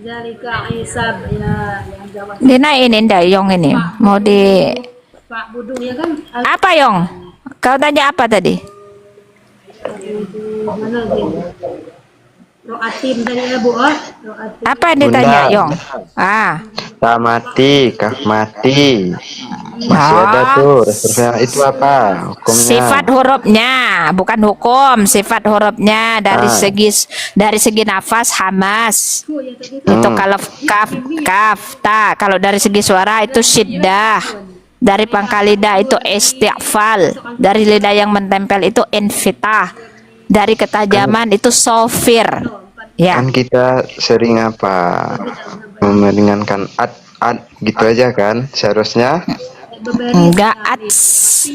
Zalika Isab ya yang jawab Dinaikin dah Yong ini. Mau di Pak Budung ya kan? apa Yong? Kau tanya apa tadi? Mana dia? Roatim tadi ya Bu. Roatim. Apa yang ditanya Bunda, Yong? Ah, tak mati, kaf mati. Masih ada ah, tuh reservnya. Itu apa hukumnya? sifat hurufnya, bukan hukum. Sifat hurufnya dari segi nafas hamas. Oh, ya tadi Itu kalau kaf ta. Kalau dari segi suara itu syiddah. Dari pangkal lidah itu istighfal. Dari lidah yang menempel itu infitah. Dari ketajaman itu sofir. Ya. Kan kita sering apa meringankan ad gitu aja kan seharusnya. Enggak ats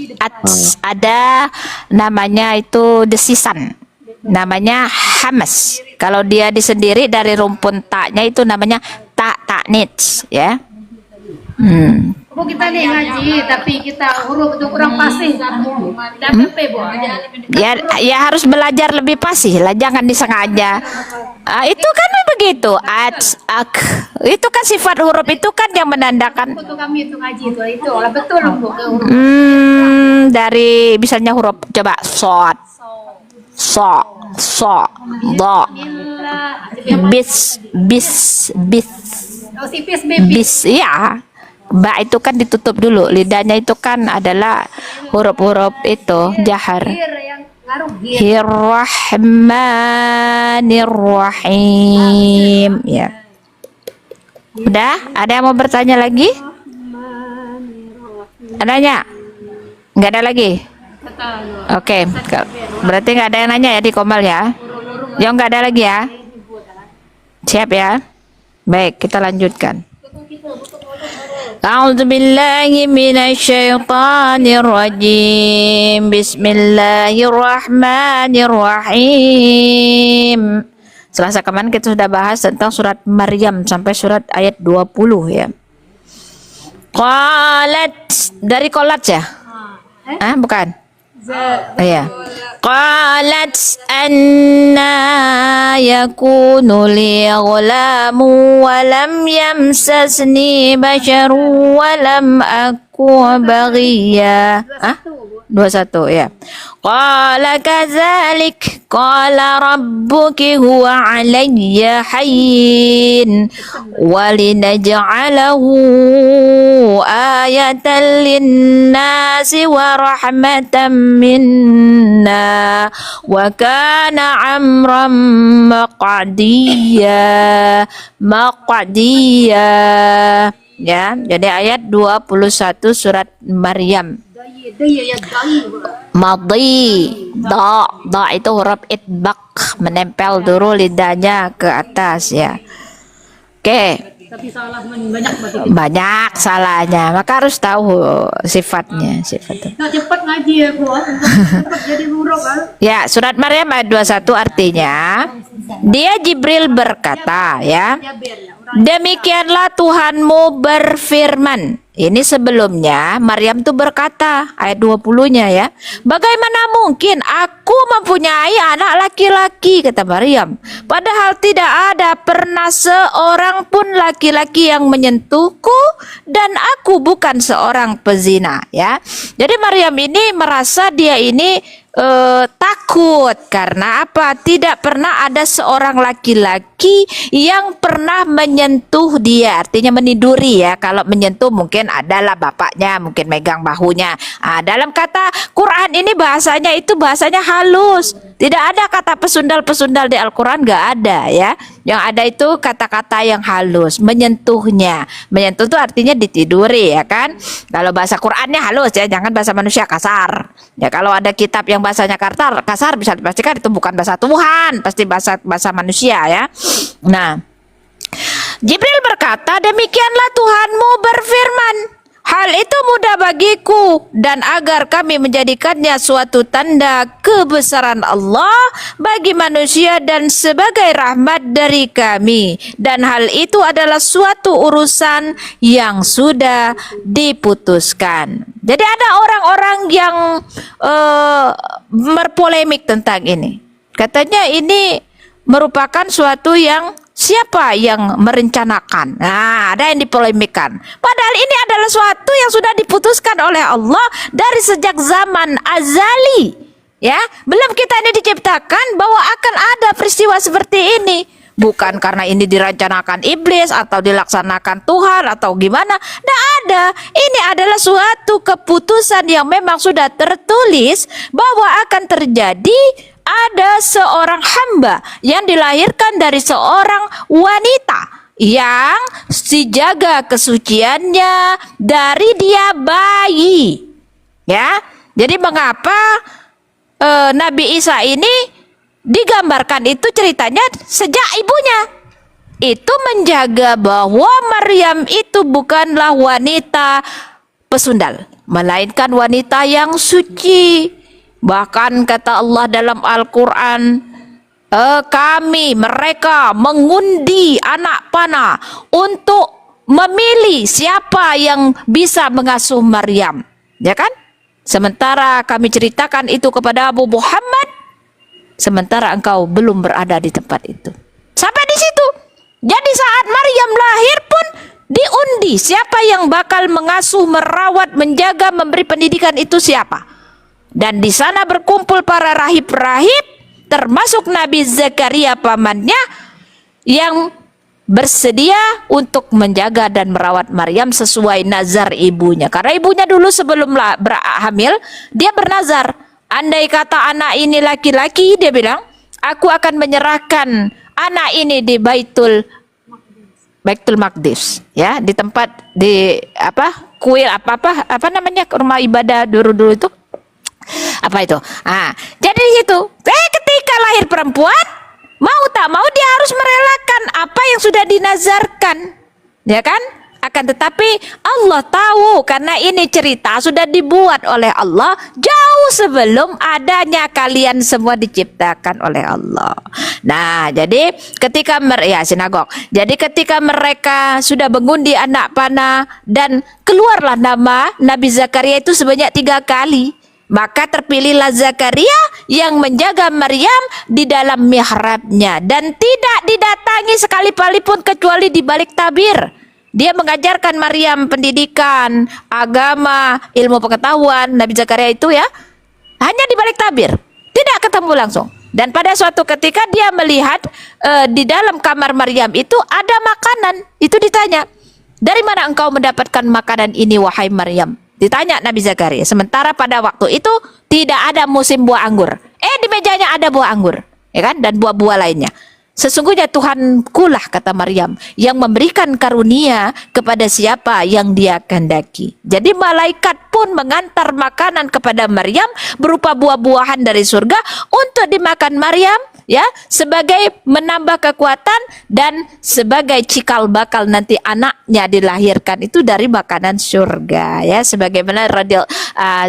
ada namanya itu desisan. Namanya hamas. Kalau dia disendiri dari rumpun taknya itu namanya taknits ya. Bu kita nih ngaji tapi kita huruf itu kurang fasih. DPP Bu. Ya harus belajar lebih fasih lah, jangan disengaja. Itu kan begitu. Ats ak. Itu kan sifat huruf itu kan yang menandakan Untuk kami itu ngaji itu lah betul Bu ke huruf. dari misalnya huruf coba sod, so, do, bis, Oh, sipis baby. bis, ya. Ba itu kan ditutup dulu, lidahnya itu kan adalah huruf-huruf itu jahar. Gir yang ngaruh gir. Bismillahirrahmanirrahim. Ya. Udah? Ada yang mau bertanya lagi? Adanya? Nggak ada lagi? Oke. Berarti nggak ada yang nanya ya di Komal ya? Yang nggak ada lagi ya? Siap ya? Baik, kita lanjutkan. A'udzu billahi minasyaitonir rajim. Bismillahirrahmanirrahim. Selasa kemarin kita sudah bahas tentang surat Maryam sampai surat ayat 20 ya. Qalat dari qalat ya? Bukan. Iya. Qalat anna yakunu li ghulamu wa lam yamsasni basharu wa lam aku baghiya. 21 ya. Qala kadzalik qala rabbuki huwa alayya hayyin wa linaj'alahu ayatan linnasi wa rahmatan minna wa kana amran maqdiya ya. Jadi ayat 21 surat Maryam. Madhi da itu huruf itbaq, menempel dulu lidahnya ke atas ya. Oke. Tapi salah banyak berarti. Banyak salahnya, maka harus tahu sifatnya. Nah, cepat ngaji ya Bu. Cepat jadi huruf kan. Ya, surat Maryam ayat 21 artinya dia Jibril berkata ya. Ya biar ya. Demikianlah Tuhanmu berfirman. Ini sebelumnya Maryam tuh berkata ayat 20-nya ya. Bagaimana mungkin aku mempunyai anak laki-laki, kata Maryam. Padahal tidak ada pernah seorang pun laki-laki yang menyentuhku dan aku bukan seorang pezina ya. Jadi Maryam ini merasa dia ini takut karena apa? Tidak pernah ada seorang laki-laki yang pernah menyentuh dia, artinya meniduri ya. Kalau menyentuh mungkin adalah bapaknya, mungkin megang bahunya. Dalam kata Quran ini bahasanya itu bahasanya halus. Tidak ada kata pesundal-pesundal di Al-Quran, nggak ada ya. Yang ada itu kata-kata yang halus, menyentuhnya. Menyentuh itu artinya ditiduri ya kan. Kalau bahasa Qurannya halus ya, jangan bahasa manusia kasar. Ya kalau ada kitab yang bahasanya kasar bisa dipastikan itu bukan bahasa Tuhan, pasti bahasa manusia ya. Nah, Jibril berkata, demikianlah Tuhanmu berfirman. Hal itu mudah bagiku dan agar kami menjadikannya suatu tanda kebesaran Allah bagi manusia dan sebagai rahmat dari kami. Dan hal itu adalah suatu urusan yang sudah diputuskan. Jadi ada orang-orang yang berpolemik tentang ini. Katanya ini merupakan suatu yang Siapa yang merencanakan? Nah, ada yang dipolemikkan. Padahal ini adalah suatu yang sudah diputuskan oleh Allah dari sejak zaman azali. Ya, belum kita ini diciptakan bahwa akan ada peristiwa seperti ini. Bukan karena ini dirancanakan iblis atau dilaksanakan Tuhan atau gimana. Tidak ada. Ini adalah suatu keputusan yang memang sudah tertulis bahwa akan terjadi. Ada seorang hamba yang dilahirkan dari seorang wanita yang dijaga kesuciannya dari dia bayi. Ya, jadi mengapa Nabi Isa ini digambarkan itu ceritanya sejak ibunya itu menjaga bahwa Maryam itu bukanlah wanita pesundal, melainkan wanita yang suci. Bahkan kata Allah dalam Al-Quran, mereka mengundi anak panah untuk memilih siapa yang bisa mengasuh Maryam, ya kan? Sementara kami ceritakan itu kepada Abu Muhammad, sementara engkau belum berada di tempat itu. Sampai di situ. Jadi saat Maryam lahir pun diundi siapa yang bakal mengasuh, merawat, menjaga, memberi pendidikan itu siapa. Dan di sana berkumpul para rahib-rahib, termasuk Nabi Zakaria pamannya, yang bersedia untuk menjaga dan merawat Maryam sesuai nazar ibunya. Karena ibunya dulu sebelum hamil, dia bernazar, andai kata anak ini laki-laki, dia bilang, aku akan menyerahkan anak ini di Baitul Maqdis, ya, di tempat di kuil apa namanya rumah ibadah dulu itu. Apa itu? Jadi itu, ketika lahir perempuan, mau tak mau dia harus merelakan apa yang sudah dinazarkan, ya kan? Akan tetapi Allah tahu karena ini cerita sudah dibuat oleh Allah jauh sebelum adanya kalian semua diciptakan oleh Allah. Nah, jadi ketika sinagog. Jadi ketika mereka sudah mengundi anak panah dan keluarlah nama Nabi Zakaria itu sebanyak 3 kali. Maka terpilihlah Zakaria yang menjaga Maryam di dalam mihrabnya dan tidak didatangi sekali-kali pun kecuali di balik tabir. Dia mengajarkan Maryam pendidikan, agama, ilmu pengetahuan. Nabi Zakaria itu ya hanya di balik tabir, tidak ketemu langsung. Dan pada suatu ketika dia melihat di dalam kamar Maryam itu ada makanan. Itu ditanya, dari mana engkau mendapatkan makanan ini wahai Maryam? Ditanya Nabi Zakaria. Sementara pada waktu itu tidak ada musim buah anggur. Di mejanya ada buah anggur, ya kan? Dan buah-buah lainnya. Sesungguhnya Tuhankulah, kata Maryam, yang memberikan karunia kepada siapa yang dia kehendaki. Jadi malaikat pun mengantar makanan kepada Maryam berupa buah-buahan dari surga untuk dimakan Maryam, ya, sebagai menambah kekuatan dan sebagai cikal bakal nanti anaknya dilahirkan itu dari makanan surga, ya, sebagaimana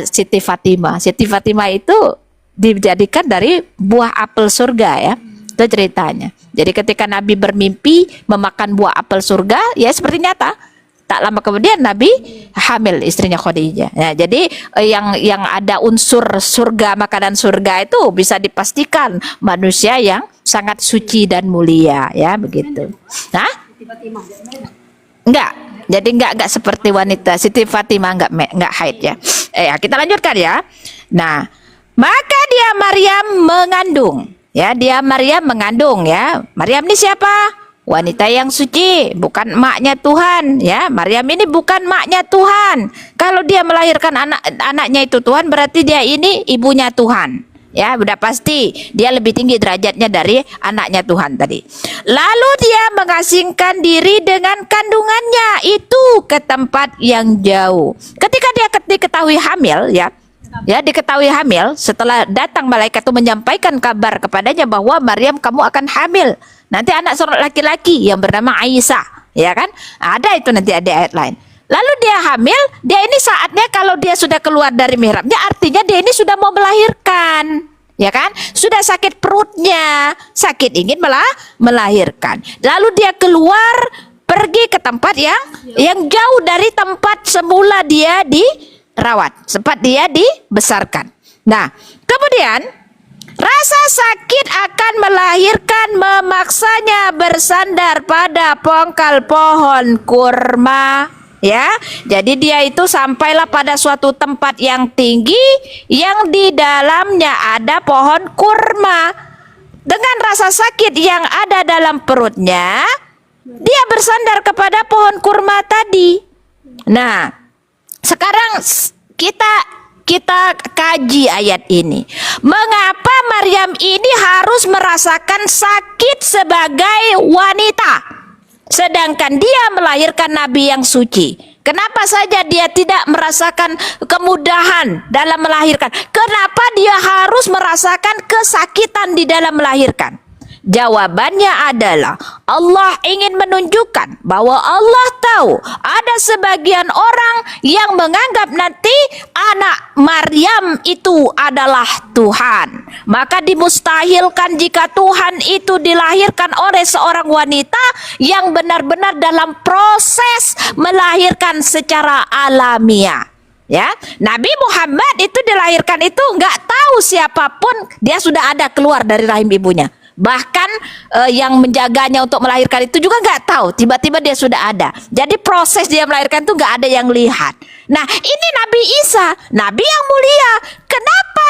Siti Fatimah. Siti Fatimah itu dijadikan dari buah apel surga, ya. Itu ceritanya. Jadi ketika Nabi bermimpi memakan buah apel surga, ya seperti nyata. Tak lama kemudian Nabi hamil istrinya Khadijah. Nah, jadi yang ada unsur surga, makanan surga itu bisa dipastikan manusia yang sangat suci dan mulia, ya begitu. Nah, enggak. Jadi enggak seperti wanita Siti Fatimah enggak haid, ya. Kita lanjutkan, ya. Nah, maka dia Maryam mengandung. Ya, dia Maryam mengandung, ya. Maryam ini siapa? Wanita yang suci, bukan emaknya Tuhan, ya. Maryam ini bukan emaknya Tuhan. Kalau dia melahirkan anaknya itu Tuhan, berarti dia ini ibunya Tuhan. Ya, udah pasti dia lebih tinggi derajatnya dari anaknya Tuhan tadi. Lalu dia mengasingkan diri dengan kandungannya itu ke tempat yang jauh. Ketika dia diketahui hamil, ya diketahui hamil, setelah datang malaikat itu menyampaikan kabar kepadanya bahwa Maryam, kamu akan hamil. Nanti anak seorang laki-laki yang bernama Isa, ya kan? Ada itu nanti ada ayat lain. Lalu dia hamil, dia ini saatnya kalau dia sudah keluar dari mihrabnya, artinya dia ini sudah mau melahirkan, ya kan? Sudah sakit perutnya, sakit ingin melahirkan. Lalu dia keluar, pergi ke tempat yang jauh dari tempat semula dia dirawat, sempat dia dibesarkan. Nah, kemudian Rasa sakit akan melahirkan memaksanya bersandar pada pongkal pohon kurma. Ya, jadi dia itu sampailah pada suatu tempat yang tinggi yang di dalamnya ada pohon kurma. Dengan rasa sakit yang ada dalam perutnya, dia bersandar kepada pohon kurma tadi. Nah, sekarang kita kaji ayat ini. Mengapa Maryam ini harus merasakan sakit sebagai wanita? Sedangkan dia melahirkan nabi yang suci. Kenapa saja dia tidak merasakan kemudahan dalam melahirkan? Kenapa dia harus merasakan kesakitan di dalam melahirkan? Jawabannya adalah Allah ingin menunjukkan bahwa Allah tahu ada sebagian orang yang menganggap nanti anak Maryam itu adalah Tuhan. Maka dimustahilkan jika Tuhan itu dilahirkan oleh seorang wanita yang benar-benar dalam proses melahirkan secara alamiah. Ya, Nabi Muhammad itu dilahirkan itu nggak tahu siapapun, dia sudah ada keluar dari rahim ibunya. Bahkan yang menjaganya untuk melahirkan itu juga nggak tahu, tiba-tiba dia sudah ada. Jadi proses dia melahirkan itu nggak ada yang lihat. Nah, ini Nabi Isa, Nabi yang mulia. Kenapa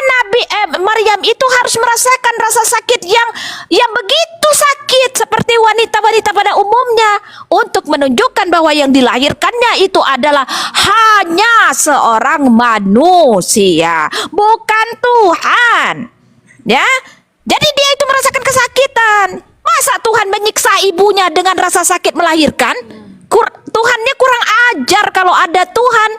Maryam itu harus merasakan rasa sakit yang begitu sakit seperti wanita-wanita pada umumnya, untuk menunjukkan bahwa yang dilahirkannya itu adalah hanya seorang manusia, bukan Tuhan. Ya. Jadi dia itu merasakan kesakitan. Masa Tuhan menyiksa ibunya dengan rasa sakit melahirkan? Tuhannya kurang ajar kalau ada Tuhan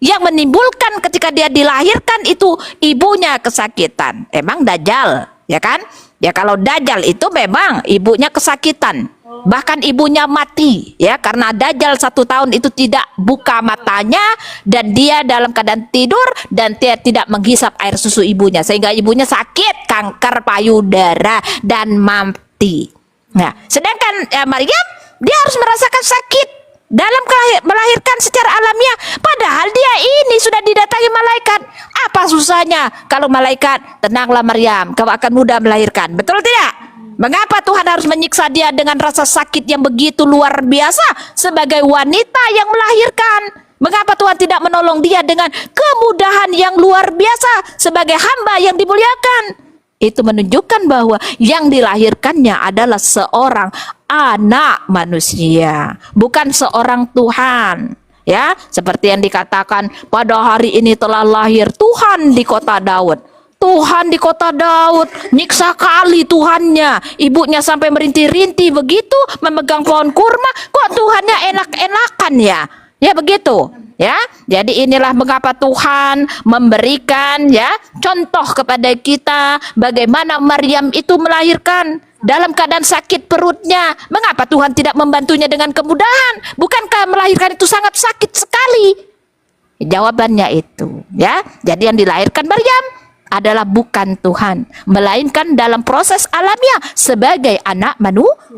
yang menimbulkan ketika dia dilahirkan itu ibunya kesakitan. Emang Dajjal, ya kan? Ya kalau Dajjal itu memang ibunya kesakitan. Bahkan ibunya mati, ya, karena Dajjal 1 tahun itu tidak buka matanya dan dia dalam keadaan tidur dan dia tidak menghisap air susu ibunya sehingga ibunya sakit kanker payudara dan mati. Nah, sedangkan Maryam dia harus merasakan sakit dalam melahirkan secara alamiah, padahal dia ini sudah didatangi malaikat. Apa susahnya kalau malaikat, tenanglah Maryam, kau akan mudah melahirkan, betul tidak? Mengapa Tuhan harus menyiksa dia dengan rasa sakit yang begitu luar biasa sebagai wanita yang melahirkan? Mengapa Tuhan tidak menolong dia dengan kemudahan yang luar biasa sebagai hamba yang dimuliakan? Itu menunjukkan bahwa yang dilahirkannya adalah seorang anak manusia, bukan seorang Tuhan. Ya, seperti yang dikatakan, pada hari ini telah lahir Tuhan di kota Daud. Tuhan di kota Daud, nyiksa kali Tuhannya. Ibunya sampai merintih-rintih begitu, memegang pohon kurma. Kok Tuhannya enak-enakan ya? Ya begitu. Ya, jadi inilah mengapa Tuhan memberikan ya contoh kepada kita bagaimana Maryam itu melahirkan dalam keadaan sakit perutnya. Mengapa Tuhan tidak membantunya dengan kemudahan? Bukankah melahirkan itu sangat sakit sekali? Jawabannya itu, ya. Jadi yang dilahirkan Maryam adalah bukan Tuhan, melainkan dalam proses alamiah sebagai anak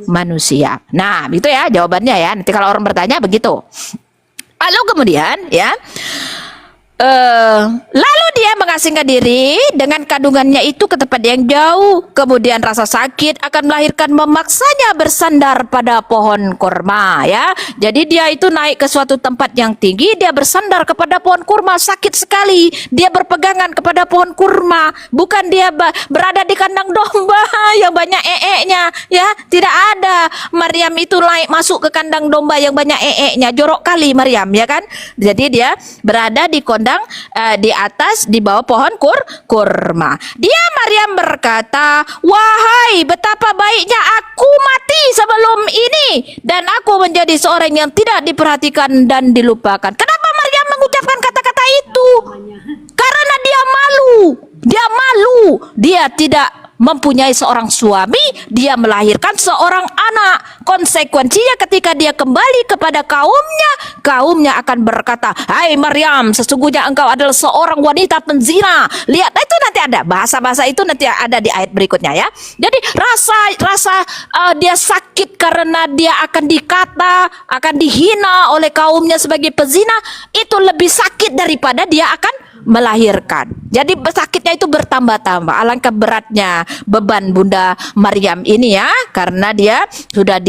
manusia. Nah, itu ya jawabannya ya. Nanti kalau orang bertanya begitu. Lalu kemudian ya, lalu dia mengasingkan diri dengan kandungannya itu ke tempat yang jauh. Kemudian rasa sakit akan melahirkan memaksanya bersandar pada pohon kurma, ya. Jadi dia itu naik ke suatu tempat yang tinggi, dia bersandar kepada pohon kurma, sakit sekali. Dia berpegangan kepada pohon kurma, bukan dia berada di kandang domba yang banyak ee-nya, ya. Tidak ada. Maryam itu naik masuk ke kandang domba yang banyak ee-nya, jorok kali Maryam, ya kan? Jadi dia berada di di atas di bawah pohon kurma. Dia Maryam berkata, "Wahai, betapa baiknya aku mati sebelum ini dan aku menjadi seorang yang tidak diperhatikan dan dilupakan." Kenapa Maryam mengucapkan kata-kata itu? Karena dia malu. Dia malu. Dia tidak mempunyai seorang suami, dia melahirkan seorang anak. Konsekuensinya ketika dia kembali kepada kaumnya akan berkata, "Hai Maryam, sesungguhnya engkau adalah seorang wanita penzina." Lihat, itu nanti ada bahasa-bahasa itu nanti ada di ayat berikutnya ya. Jadi rasa dia sakit karena dia akan dikata, akan dihina oleh kaumnya sebagai pezina, itu lebih sakit daripada dia akan melahirkan. Jadi sakitnya itu bertambah-tambah. Alangkah beratnya beban Bunda Maryam ini ya, karena dia sudah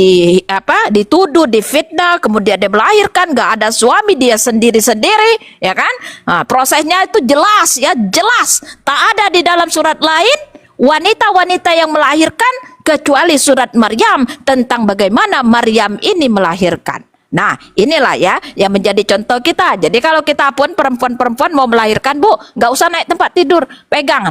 dituduh, difitnah, kemudian dia melahirkan, gak ada suami, dia sendiri-sendiri, ya kan? Nah, prosesnya itu jelas ya, jelas. Tak ada di dalam surat lain wanita-wanita yang melahirkan kecuali surat Maryam tentang bagaimana Maryam ini melahirkan. Nah, inilah ya yang menjadi contoh kita. Jadi kalau kita pun perempuan-perempuan mau melahirkan, Bu, nggak usah naik tempat tidur,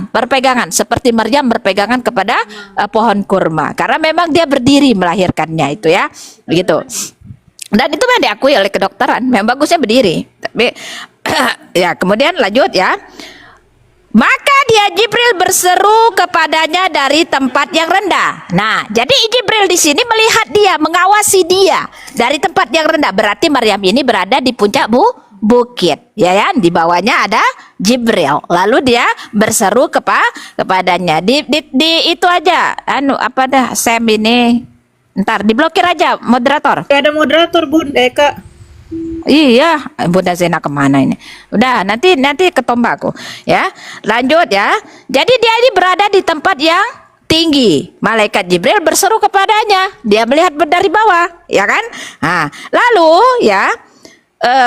berpegangan seperti Maryam berpegangan kepada pohon kurma, karena memang dia berdiri melahirkannya itu ya, begitu. Dan itu memang diakui oleh kedokteran, memang bagusnya berdiri. Tapi ya kemudian lanjut ya. Maka dia Jibril berseru kepadanya dari tempat yang rendah. Nah, jadi Jibril di sini melihat dia, mengawasi dia dari tempat yang rendah. Berarti Maryam ini berada di puncak bukit, ya kan? Di bawahnya ada Jibril. Lalu dia berseru kepadanya. Di itu aja, Sam ini. Ntar diblokir aja moderator. Gak ada moderator, Bun, Eka. Iya, Bunda Zena kemana ini? Udah, nanti ketombak aku ya. Lanjut ya. Jadi dia ini berada di tempat yang tinggi. Malaikat Jibril berseru kepadanya. Dia melihat dari bawah, ya kan? Nah, lalu ya,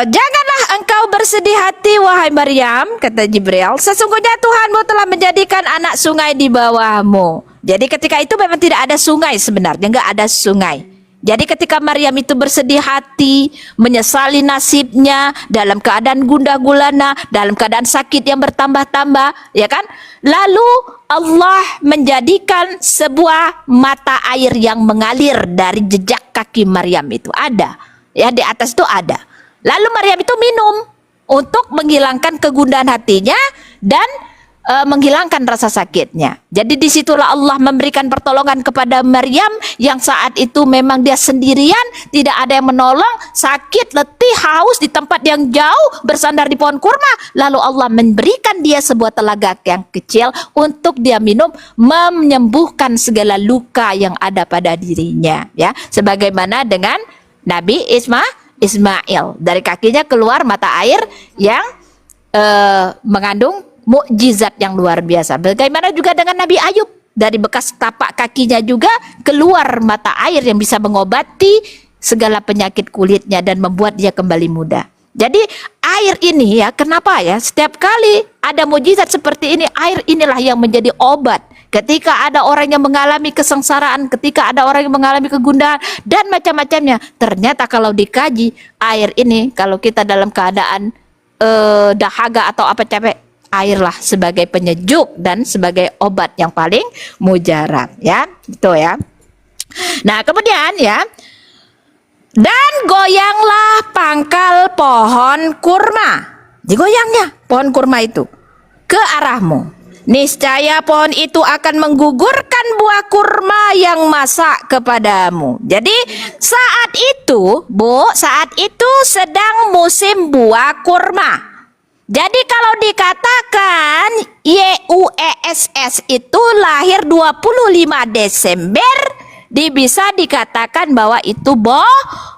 janganlah engkau bersedih hati wahai Maryam, kata Jibril. Sesungguhnya Tuhanmu telah menjadikan anak sungai di bawahmu. Jadi ketika itu memang tidak ada sungai sebenarnya, nggak ada sungai. Jadi ketika Maryam itu bersedih hati, menyesali nasibnya, dalam keadaan gundah gulana, dalam keadaan sakit yang bertambah-tambah, ya kan? Lalu Allah menjadikan sebuah mata air yang mengalir dari jejak kaki Maryam itu. Ada, ya di atas itu ada. Lalu Maryam itu minum untuk menghilangkan kegundahan hatinya dan menghilangkan rasa sakitnya. Jadi disitulah Allah memberikan pertolongan kepada Maryam yang saat itu memang dia sendirian, tidak ada yang menolong, sakit, letih, haus di tempat yang jauh, bersandar di pohon kurma. Lalu Allah memberikan dia sebuah telaga yang kecil untuk dia minum, menyembuhkan segala luka yang ada pada dirinya. Ya, sebagaimana dengan Nabi Ismail, dari kakinya keluar mata air yang mengandung mukjizat yang luar biasa. Bagaimana juga dengan Nabi Ayub, dari bekas tapak kakinya juga keluar mata air yang bisa mengobati segala penyakit kulitnya dan membuat dia kembali muda. Jadi air ini ya, kenapa ya setiap kali ada mukjizat seperti ini, air inilah yang menjadi obat. Ketika ada orang yang mengalami kesengsaraan, ketika ada orang yang mengalami kegundahan dan macam-macamnya, ternyata kalau dikaji air ini, kalau kita dalam keadaan dahaga atau apa capek, airlah sebagai penyejuk dan sebagai obat yang paling mujarab, ya, itu ya. Nah, kemudian ya, dan goyanglah pangkal pohon kurma, digoyangnya pohon kurma itu ke arahmu. Niscaya pohon itu akan menggugurkan buah kurma yang masak kepadamu. Jadi saat itu, Bu, saat itu sedang musim buah kurma. Jadi kalau dikatakan YUESS itu lahir 25 Desember, bisa dikatakan bahwa itu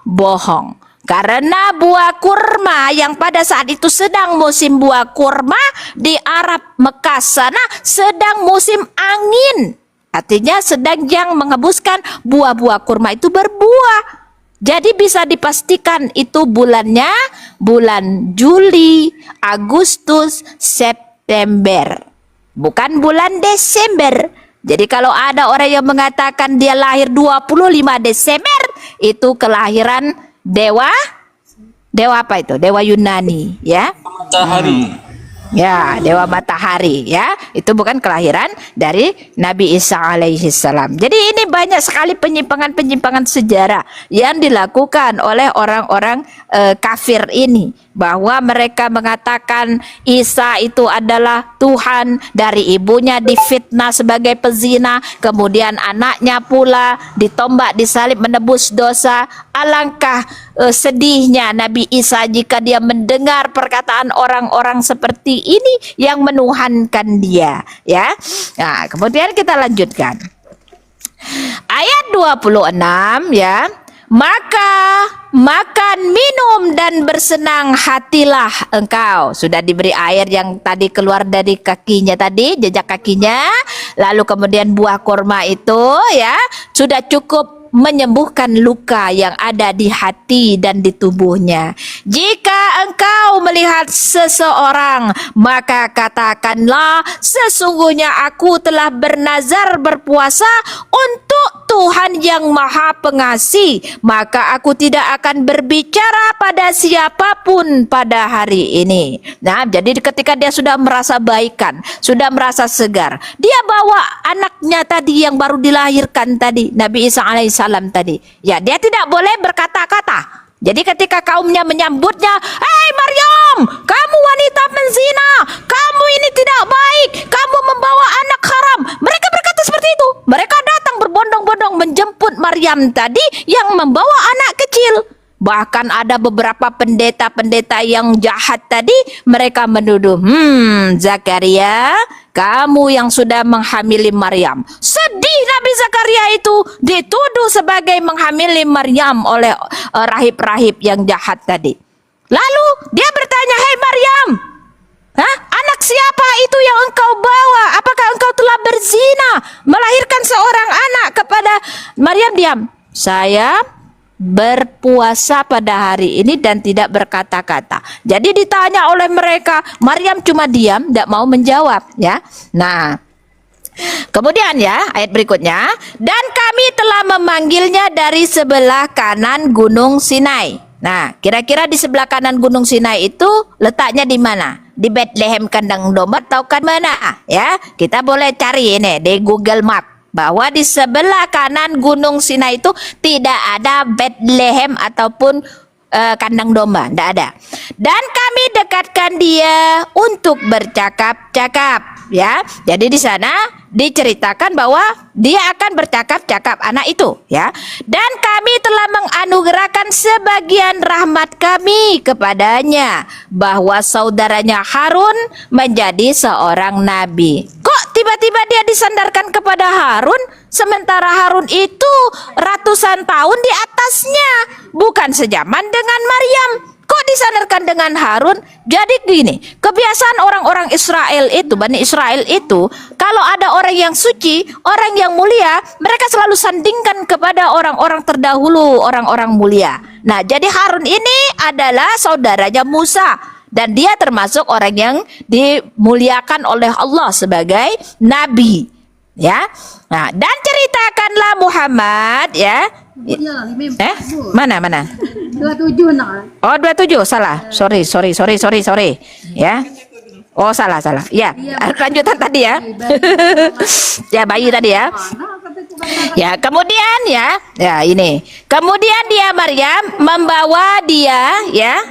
bohong. Karena buah kurma yang pada saat itu sedang musim buah kurma di Arab Mekah sana sedang musim angin. Artinya sedang yang mengembuskan buah-buah kurma itu berbuah. Jadi bisa dipastikan itu bulannya bulan Juli, Agustus, September. Bukan bulan Desember. Jadi kalau ada orang yang mengatakan dia lahir 25 Desember, itu kelahiran dewa apa itu? Dewa Yunani, ya. Matahari. Ya, dewa matahari, ya. Itu bukan kelahiran dari Nabi Isa alaihi salam. Jadi ini banyak sekali penyimpangan-penyimpangan sejarah yang dilakukan oleh orang-orang kafir ini, bahwa mereka mengatakan Isa itu adalah Tuhan, dari ibunya difitnah sebagai pezina, kemudian anaknya pula ditombak, disalib menebus dosa. Alangkah sedihnya Nabi Isa jika dia mendengar perkataan orang-orang seperti ini yang menuhankan dia, ya. Nah, kemudian kita lanjutkan ayat 26, ya. Maka makan, minum, dan bersenang hatilah engkau. Sudah diberi air yang tadi keluar dari kakinya tadi, jejak kakinya. Lalu kemudian buah kurma itu ya sudah cukup menyembuhkan luka yang ada di hati dan di tubuhnya. Jika engkau melihat seseorang, maka katakanlah, sesungguhnya aku telah bernazar berpuasa untuk Tuhan yang Maha Pengasih, maka aku tidak akan berbicara pada siapapun pada hari ini. Nah, jadi ketika dia sudah merasa baikan, sudah merasa segar, dia bawa anaknya tadi yang baru dilahirkan tadi, Nabi Isa alaihissalam tadi. Ya, dia tidak boleh berkata-kata. Jadi ketika kaumnya menyambutnya, "Hei Maryam, kamu wanita penzina, kamu ini tidak baik, kamu membawa anak haram." Mereka berkata seperti itu. Mereka datang berbondong-bondong menjemput Maryam tadi yang membawa anak kecil. Bahkan ada beberapa pendeta-pendeta yang jahat tadi, mereka menuduh, Zakaria, kamu yang sudah menghamili Maryam. Sedih Nabi Zakaria itu dituduh sebagai menghamili Maryam oleh rahib-rahib yang jahat tadi. Lalu dia bertanya, "Hei Maryam, anak siapa itu yang engkau bawa? Apakah engkau telah berzina, melahirkan seorang anak kepada Maryam?" Diam. "Saya berpuasa pada hari ini dan tidak berkata-kata." Jadi ditanya oleh mereka, Maryam cuma diam, tidak mau menjawab ya. Nah, kemudian ya ayat berikutnya, "Dan kami telah memanggilnya dari sebelah kanan Gunung Sinai." Nah, kira-kira di sebelah kanan Gunung Sinai itu letaknya di mana? Di Bethlehem kandang domba atau kan mana? Ya, kita boleh cari ini di Google Map, bahwa di sebelah kanan Gunung Sinai itu tidak ada Bethlehem ataupun kandang domba, tidak ada. "Dan kami dekatkan dia untuk bercakap-cakap." Ya, jadi di sana diceritakan bahwa dia akan bercakap-cakap anak itu, ya. "Dan kami telah menganugerahkan sebagian rahmat kami kepadanya, bahwa saudaranya Harun menjadi seorang nabi." Kok tiba-tiba dia disandarkan kepada Harun, sementara Harun itu ratusan tahun di atasnya, bukan sejaman dengan Maryam? Kok disandarkan dengan Harun? Jadi gini, kebiasaan orang-orang Israel itu, Bani Israel itu, kalau ada orang yang suci, orang yang mulia, mereka selalu sandingkan kepada orang-orang terdahulu, orang-orang mulia. Nah, jadi Harun ini adalah saudaranya Musa, dan dia termasuk orang yang dimuliakan oleh Allah sebagai nabi, ya. Nah, dan ceritakanlah Muhammad, ya. Mana? 27 nak. Oh, 27, salah. Sorry. Ya. Oh, salah. Ya, lanjutan tadi ya. Ya, bayi tadi ya. Ya, kemudian ya ini. Kemudian dia Maryam membawa dia ya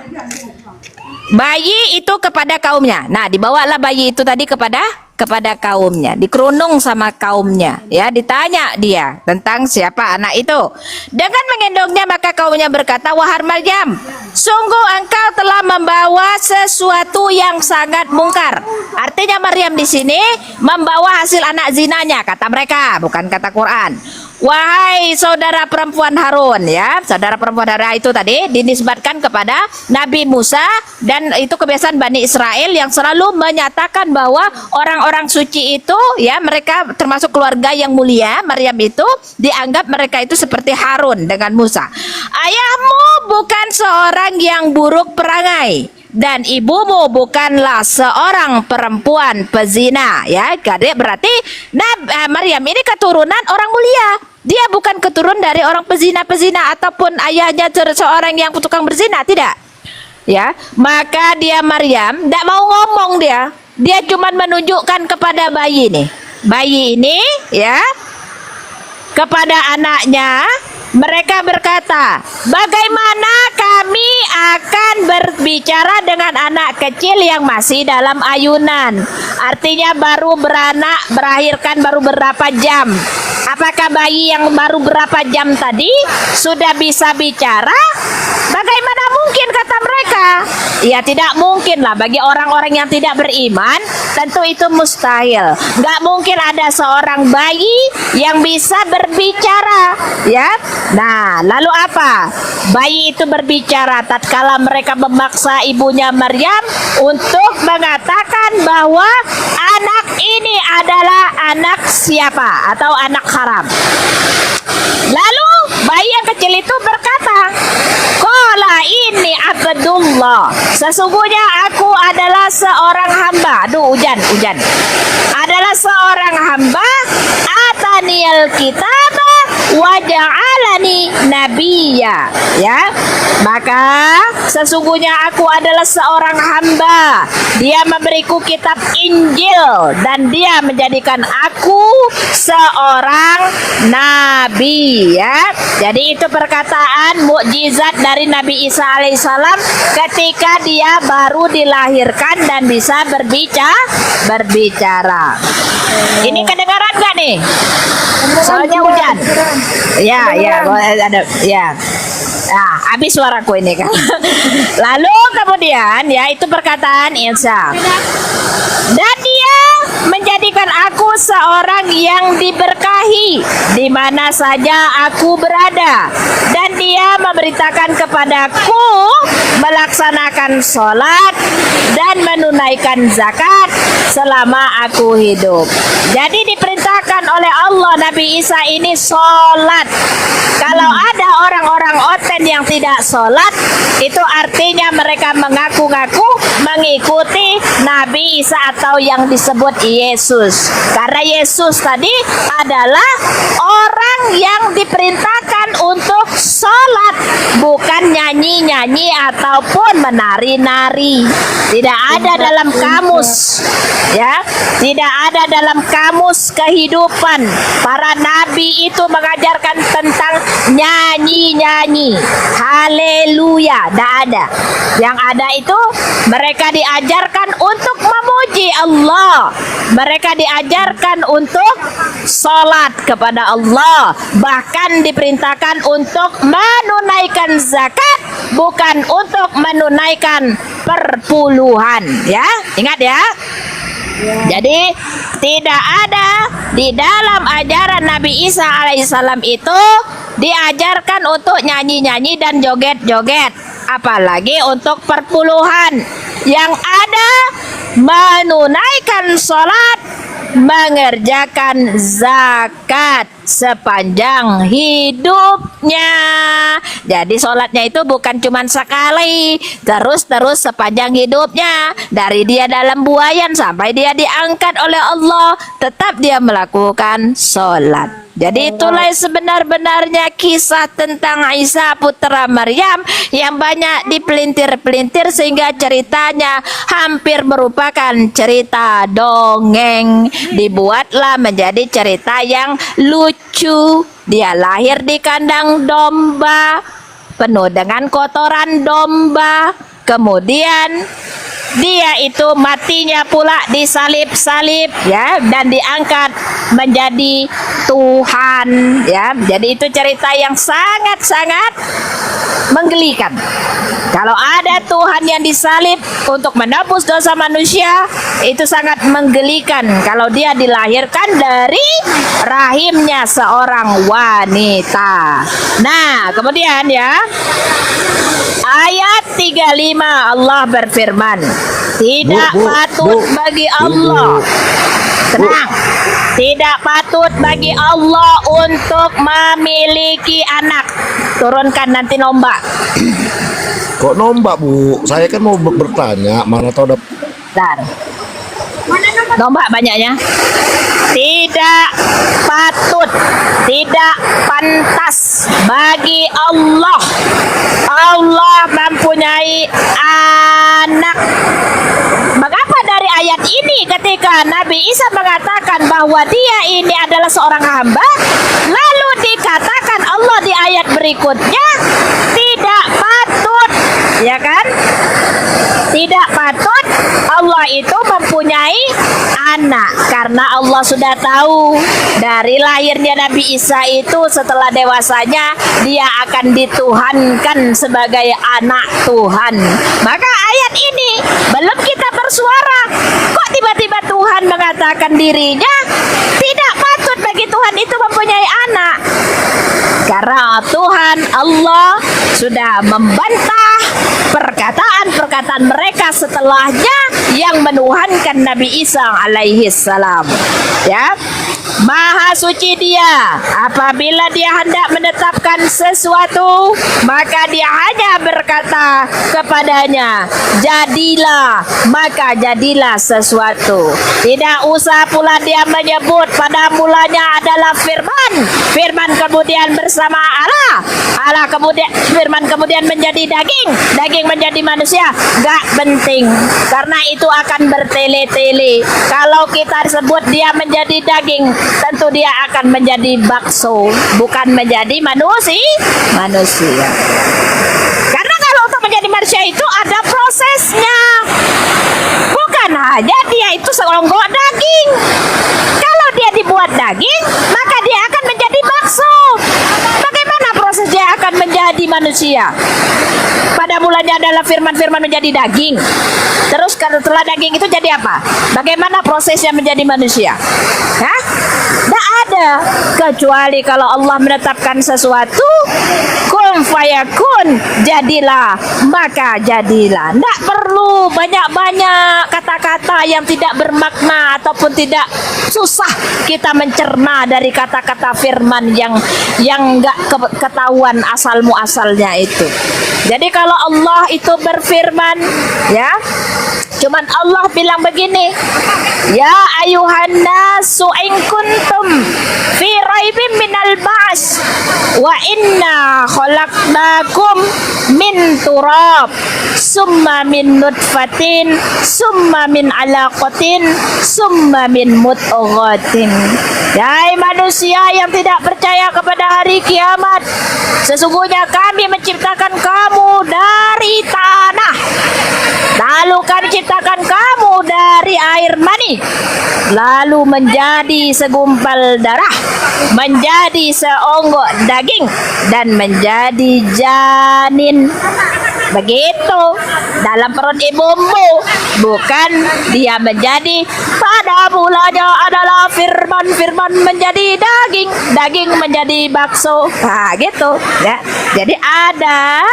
bayi itu kepada kaumnya. Nah, dibawalah bayi itu tadi kepada kaumnya, dikerunung sama kaumnya, ya, ditanya dia tentang siapa anak itu. Dengan menggendongnya, maka kaumnya berkata, "Wahai Maryam, sungguh engkau telah membawa sesuatu yang sangat mungkar." Artinya Maryam di sini membawa hasil anak zinanya, kata mereka, bukan kata Quran. "Wahai saudara perempuan Harun," ya, saudara perempuan Harun itu tadi dinisbatkan kepada Nabi Musa, dan itu kebiasaan Bani Israel yang selalu menyatakan bahwa orang-orang suci itu, ya, mereka termasuk keluarga yang mulia. Maryam itu dianggap mereka itu seperti Harun dengan Musa. "Ayahmu bukan seorang yang buruk perangai, dan ibumu bukanlah seorang perempuan pezina." Ya, berarti Maryam ini keturunan orang mulia. Dia bukan keturunan dari orang pezina-pezina ataupun ayahnya seorang yang tukang berzina, tidak. Ya, maka dia Maryam tidak mau ngomong dia. Dia cuma menunjukkan kepada bayi ini. Bayi ini, ya, kepada anaknya. Mereka berkata, "Bagaimana kami akan berbicara dengan anak kecil yang masih dalam ayunan?" Artinya baru beranak, berahirkan baru berapa jam. Apakah bayi yang baru berapa jam tadi sudah bisa bicara? Bagaimana mungkin, kata mereka. Isa. Ya tidak mungkin lah bagi orang-orang yang tidak beriman, tentu itu mustahil. Nggak mungkin ada seorang bayi yang bisa berbicara, ya. Nah, lalu apa? Bayi itu berbicara tatkala mereka memaksa ibunya Maryam untuk mengatakan bahwa anak ini adalah anak siapa atau anak haram. Lalu bayi yang kecil itu berkata, "Qala ini Abdullah." Sesungguhnya aku adalah seorang hamba. Aduh, hujan. Adalah seorang hamba, ataniyal kitaba wa ja'alani nabiyya. Ya. Maka sesungguhnya aku adalah seorang hamba. Dia memberiku kitab Injil dan dia menjadikan aku seorang nabi, ya. Jadi itu perkataan mukjizat dari Nabi Isa alaihissalam ketika dia baru dilahirkan dan bisa berbicara. Ini kedengaran nggak nih? Soalnya hujan. Ya, ada, ya. Nah, habis suaraku ini kan. Lalu kemudian ya itu perkataan Isa. Dan dia menjadikan aku seorang yang diberkahi di mana saja aku berada. Dan dia memberitakan kepadaku melaksanakan sholat dan menunaikan zakat selama aku hidup. Jadi diperintahkan oleh Allah Nabi Isa ini sholat. Kalau ada orang-orang oten yang tidak sholat, itu artinya mereka mengaku-ngaku mengikuti Nabi Isa atau yang disebut Yesus. Karena Yesus tadi adalah orang yang diperintahkan untuk sholat, bukan nyanyi-nyanyi ataupun menari-nari. Tidak ada dalam kamus, ya, tidak ada dalam kamus kehidupan. Para nabi itu mengajarkan tentang nyanyi-nyanyi. Haleluya, tidak ada. Yang ada itu mereka diajarkan untuk memuji Allah. Mereka diajarkan untuk sholat kepada Allah. Bahkan diperintahkan untuk menunaikan zakat, bukan untuk menunaikan perpuluhan. Ya, ingat ya. Jadi tidak ada di dalam ajaran Nabi Isa alaihissalam itu diajarkan untuk nyanyi-nyanyi dan joget-joget, apalagi untuk perpuluhan. Yang ada menunaikan sholat, mengerjakan zakat sepanjang hidupnya. Jadi sholatnya itu bukan cuma sekali, terus sepanjang hidupnya. Dari dia dalam buayan sampai dia diangkat oleh Allah, tetap dia melakukan sholat. Jadi itulah sebenar-benarnya kisah tentang Isa putra Maryam yang banyak dipelintir-pelintir sehingga ceritanya hampir merupakan cerita dongeng. Dibuatlah menjadi cerita yang lucu. Dia lahir di kandang domba penuh dengan kotoran domba. Kemudian dia itu matinya pula disalib-salib, ya, dan diangkat menjadi Tuhan, ya. Jadi itu cerita yang sangat-sangat menggelikan. Kalau ada Tuhan yang disalib untuk menebus dosa manusia, itu sangat menggelikan kalau dia dilahirkan dari rahimnya seorang wanita. Nah, kemudian ya, ayat 35 Allah berfirman, tidak patut bagi Allah, tenang, tidak patut bagi Allah untuk memiliki anak. Turunkan nanti nombak. Kok nombak, Bu? Saya kan mau bertanya, mana tahu ada. Bentar. Nombak banyaknya. Tidak patut, tidak pantas bagi Allah. Allah mempunyai anak. Mengapa dari ayat ini ketika Nabi Isa mengatakan bahwa dia ini adalah seorang hamba, lalu dikatakan Allah di ayat berikutnya tidak patut, ya kan? Tidak patut Allah itu mempunyai anak karena Allah sudah tahu dari lahirnya Nabi Isa itu setelah dewasanya dia akan dituhankan sebagai anak Tuhan. Maka ayat ini belum kita bersuara, kok tiba-tiba Tuhan mengatakan dirinya tidak patut bagi Tuhan itu mempunyai anak. Karena Tuhan Allah sudah membantah perkataan-perkataan mereka setelahnya yang menuhankan Nabi Isa alaihi salam. Ya, Maha suci dia. Apabila dia hendak menetapkan sesuatu, maka dia hanya berkata kepadanya, jadilah, maka jadilah sesuatu. Tidak usah pula dia menyebut pada mulanya adalah firman. Firman kemudian bersama Allah. Allah kemudian firman kemudian menjadi daging. Daging menjadi manusia. Gak penting. Karena itu akan bertele-tele. Kalau kita sebut dia menjadi daging, tentu dia akan menjadi bakso, bukan menjadi manusia. Karena kalau untuk menjadi manusia itu ada prosesnya. Bukan hanya dia itu seonggok daging. Kalau dia dibuat daging, maka dia akan menjadi bakso. Bagaimana proses dia akan menjadi manusia? Pada mulanya adalah firman-firman menjadi daging. Terus setelah daging itu jadi apa? Bagaimana prosesnya menjadi manusia? Hah? Tidak ada. Kecuali kalau Allah menetapkan sesuatu, kun fayakun, jadilah, maka jadilah. Tidak perlu banyak-banyak kata-kata yang tidak bermakna ataupun tidak susah kita mencerna dari kata-kata firman yang nggak ketahuan asal muasalnya itu. Jadi kalau Allah itu berfirman, ya, cuman Allah bilang begini, ya ayuhan nasu in kuntum fi raibin minal ba's wa inna khalaqnakum min turab summa min nutfatin summa min alaqatin summa min mudghatin. Hai manusia yang tidak percaya kepada hari kiamat, sesungguhnya kami menciptakan kamu dari tanah, lalu kami ciptakan kamu dari air mani, lalu menjadi segumpal darah, menjadi seonggok daging, dan menjadi janin. Begitu dalam perut ibumu. Bukan dia menjadi, pada mulanya adalah firman menjadi daging, daging menjadi bakso. Nah gitu ya. Jadi ada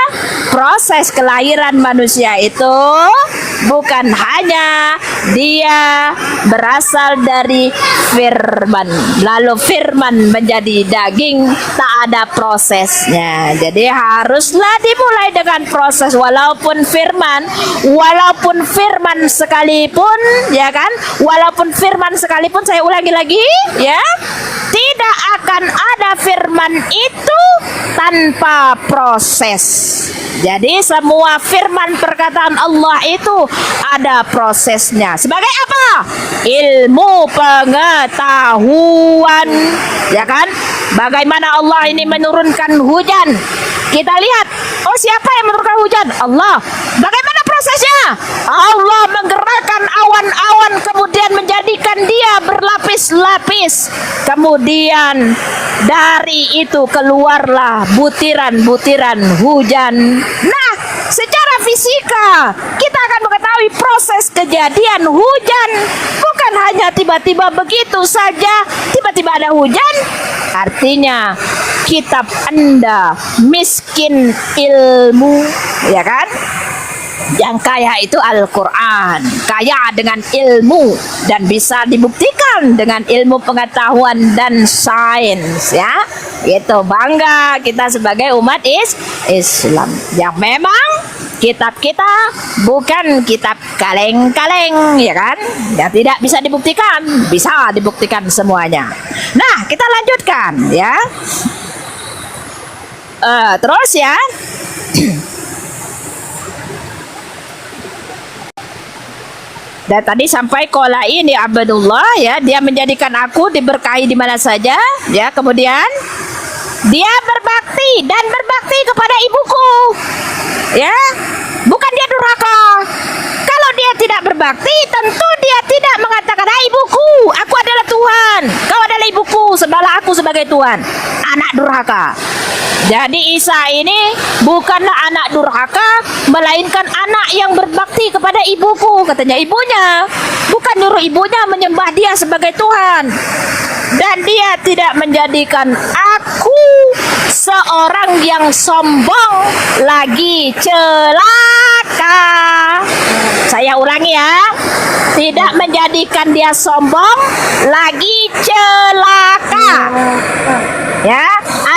proses kelahiran manusia itu, bukan hanya dia berasal dari firman lalu firman menjadi daging, tak ada prosesnya. Jadi haruslah dimulai dengan proses. Walaupun firman sekalipun, ya kan, walaupun firman sekalipun, saya ulangi lagi ya, tidak akan ada firman itu tanpa proses. Jadi semua firman perkataan Allah itu ada prosesnya. Sebagai apa? Ilmu pengetahuan, ya kan? Bagaimana Allah ini menurunkan hujan? Kita lihat, oh siapa yang menurunkan hujan? Allah. Bagaimana prosesnya? Allah menggerakkan awan-awan, kemudian menjadikan dia berlapis-lapis. Kemudian dari itu keluarlah butiran-butiran hujan. Nah, secara fisika kita akan mengetahui proses kejadian hujan. Bukan hanya tiba-tiba begitu saja, tiba-tiba ada hujan. Artinya kitab Anda miskin ilmu, ya kan? Yang kaya itu Al-Quran, kaya dengan ilmu dan bisa dibuktikan dengan ilmu pengetahuan dan sains, ya. Itu bangga kita sebagai umat Islam yang memang kitab kita bukan kitab kaleng-kaleng, ya kan? Yang tidak bisa dibuktikan, bisa dibuktikan semuanya. Nah, kita lanjutkan, ya. Terus ya. Dan tadi sampai kola ini Abdullah, ya, dia menjadikan aku diberkahi di mana saja, ya. Kemudian dia berbakti dan berbakti kepada ibuku, ya. Bukan dia durhaka. Kalau dia tidak berbakti, berbakti, tentu dia tidak mengatakan, "Hai ibuku, aku adalah Tuhan, kau adalah ibuku, sembahlah aku sebagai Tuhan." Anak durhaka. Jadi Isa ini bukanlah anak durhaka, melainkan anak yang berbakti kepada ibuku, katanya ibunya. Bukan nyuruh ibunya menyembah dia sebagai Tuhan. Dan dia tidak menjadikan aku seorang yang sombong lagi celaka. Saya ulangi ya. Tidak menjadikan dia sombong lagi celaka. Ya,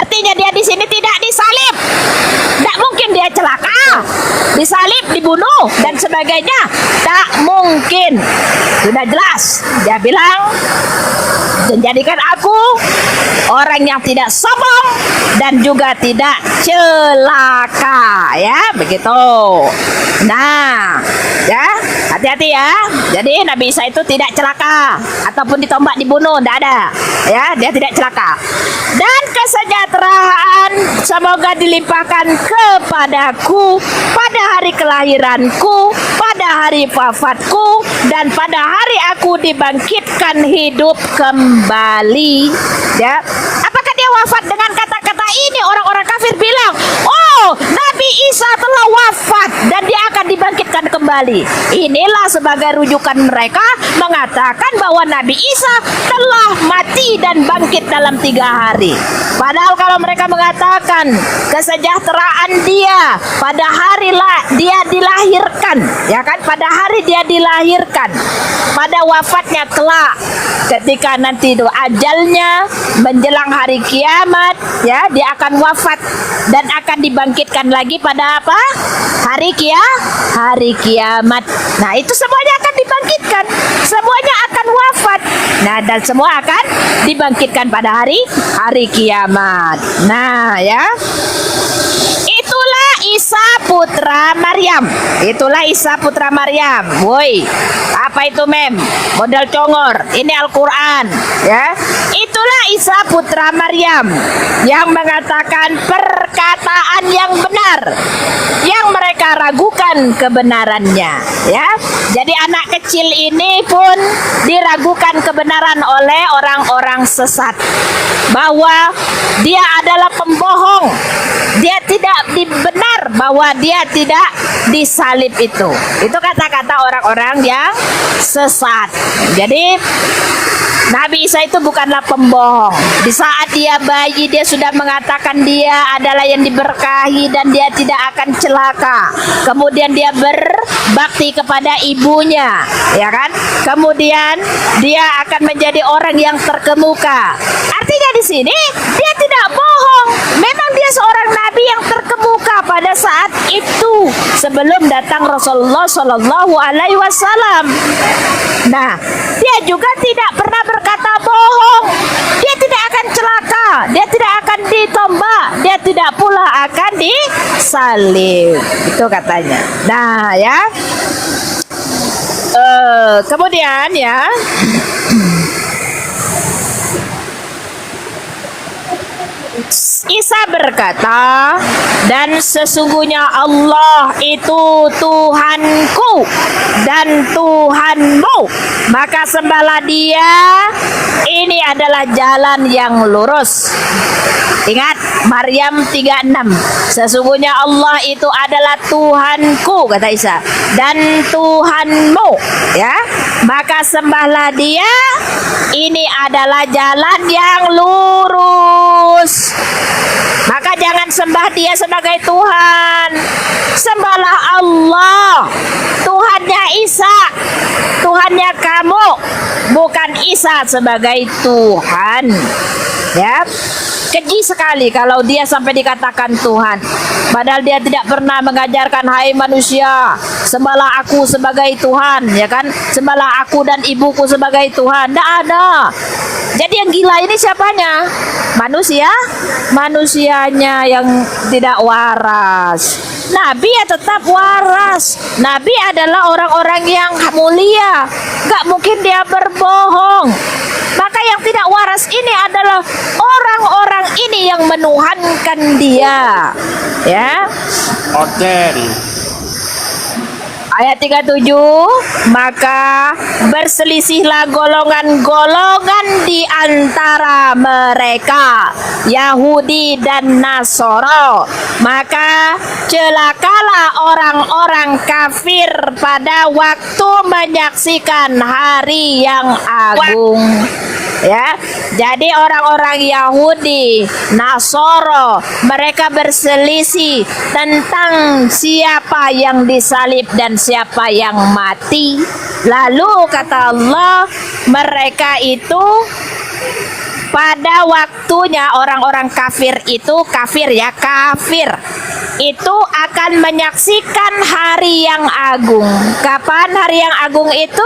artinya dia di sini tidak disalib. Tidak mungkin dia celaka, disalib, dibunuh dan sebagainya. Tak mungkin. Sudah jelas. Dia bilang, menjadikan aku orang yang tidak sombong dan juga tidak celaka, ya begitu. Nah, ya hati-hati ya. Jadi Nabi Isa itu tidak celaka ataupun ditombak, dibunuh, tidak ada. Ya, dia tidak celaka. Dan kesejahteraan semoga dilimpahkan kepadaku pada hari kelahiranku, pada hari wafatku, dan pada hari aku dibangkitkan hidup kembali. Ya, apakah dia wafat dengan kata-kata ini? Orang-orang kafir bilang, "Oh, Nabi Isa telah wafat dan dia akan dibangkitkan kembali." Inilah sebagai rujukan mereka mengatakan bahwa Nabi Isa telah mati dan bangkit dalam 3 hari. Padahal kalau mereka mengatakan kesejahteraan dia pada hari dia dilahirkan, ya kan? Pada hari dia dilahirkan, pada wafatnya kelak, ketika nanti itu ajalnya menjelang hari kiamat, ya dia akan wafat dan akan dibangkitkan lagi pada apa? Hari kiamat. Nah, itu semuanya akan dibangkitkan, semuanya akan wafat. Nah, dan semua akan dibangkitkan pada hari kiamat. Nah, ya. Itulah Isa putra Maryam. Itulah Isa putra Maryam. Woi, apa itu mem? Modal congor. Ini Al-Quran, ya. Itulah Isa putra Maryam yang mengatakan perkataan yang benar, yang mereka ragukan kebenarannya, ya. Jadi anak kecil ini pun diragukan kebenaran oleh orang-orang sesat, bahwa dia adalah pembohong, dia tidak benar, bahwa dia tidak disalib itu. Itu kata-kata orang-orang yang sesat. Jadi Nabi Isa itu bukanlah pembohong. Di saat dia bayi, dia sudah mengatakan dia adalah yang diberkahi dan dia tidak akan celaka. Kemudian dia berbakti kepada ibunya, ya kan? Kemudian dia akan menjadi orang yang terkemuka. Artinya di sini dia tidak bohong. Memang dia seorang nabi yang terkemuka pada saat itu sebelum datang Rasulullah Shallallahu Alaihi Wasallam. Nah, dia juga tidak pernah berkata bohong. Dia tidak akan celaka, dia tidak akan ditombak, dia tidak pula akan disalib. Itu katanya. Nah, ya. Kemudian ya. Isa berkata, dan sesungguhnya Allah itu Tuhanku dan Tuhanmu, maka sembahlah dia. Ini adalah jalan yang lurus. Ingat Maryam 36. Sesungguhnya Allah itu adalah Tuhanku, kata Isa, dan Tuhanmu, ya. Maka sembahlah dia. Ini adalah jalan yang lurus. Maka jangan sembah dia sebagai Tuhan. Sembahlah Allah, Tuhannya Isa, Tuhannya kamu, bukan Isa sebagai Tuhan. Ya, keji sekali kalau dia sampai dikatakan Tuhan, padahal dia tidak pernah mengajarkan, hai manusia, sembahlah aku sebagai Tuhan, ya kan? Sembahlah aku dan ibuku sebagai Tuhan. Tidak ada. Jadi yang gila ini siapanya? Manusia, manusianya yang tidak waras. Nabi ya tetap waras. Nabi adalah orang-orang yang mulia. Gak mungkin dia berbohong. Maka yang tidak waras ini adalah orang-orang ini yang menuhankan dia. Ya. Hotel. Ayat 37, maka berselisihlah golongan-golongan di antara mereka, Yahudi dan Nasoro. Maka celakalah orang-orang kafir pada waktu menyaksikan hari yang agung. Ya, jadi orang-orang Yahudi, Nasoro, mereka berselisih tentang siapa yang disalib dan siapa yang mati. Lalu kata Allah, mereka itu pada waktunya orang-orang kafir itu kafir itu akan menyaksikan hari yang agung. Kapan hari yang agung itu?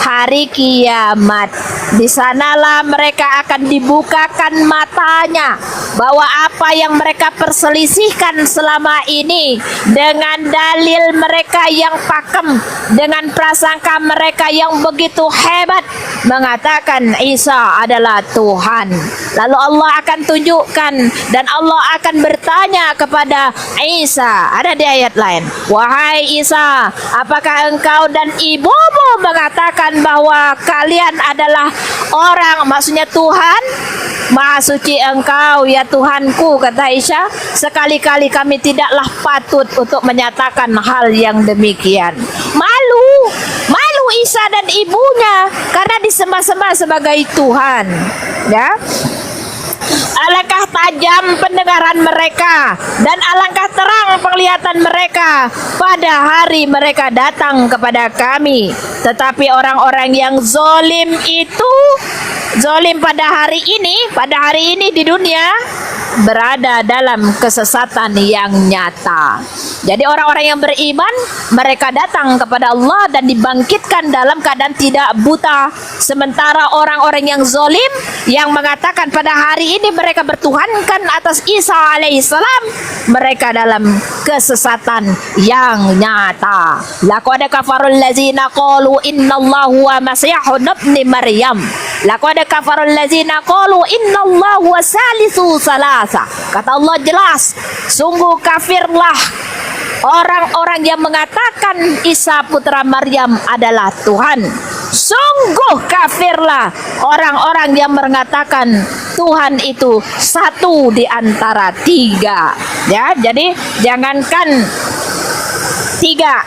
Hari kiamat. Di sanalah mereka akan dibukakan matanya bahwa apa yang mereka perselisihkan selama ini dengan dalil mereka yang pakem, dengan prasangka mereka yang begitu hebat mengatakan Isa adalah Tuhan. Lalu Allah akan tunjukkan dan Allah akan bertanya kepada Isa, ada di ayat lain, wahai Isa, apakah engkau dan ibumu mengatakan bahwa kalian adalah orang, maksudnya Tuhan? Maha suci engkau ya Tuhanku, kata Isa, sekali-kali kami tidaklah patut untuk menyatakan hal yang demikian. Malu Isa dan ibunya karena disembah-sembah sebagai Tuhan. Ya, alangkah tajam pendengaran mereka dan alangkah terang penglihatan mereka pada hari mereka datang kepada kami. Tetapi orang-orang yang zolim itu, zolim pada hari ini di dunia, berada dalam kesesatan yang nyata. Jadi orang-orang yang beriman, mereka datang kepada Allah dan dibangkitkan dalam keadaan tidak buta. Sementara orang-orang yang zolim, yang mengatakan pada hari ini mereka bertuhankan atas Isa alaihissalam, mereka dalam kesesatan yang nyata. Laqad kafarul ladzina qalu innallahu wa masihun ibn Maryam. Laqad kafarul ladzina qalu innallahu wa salisu salasa. Kata Allah jelas, sungguh kafirlah orang-orang yang mengatakan Isa putra Maryam adalah Tuhan. Sungguh kafirlah orang-orang yang mengatakan Tuhan itu satu di antara tiga. Ya, jadi jangankan tiga,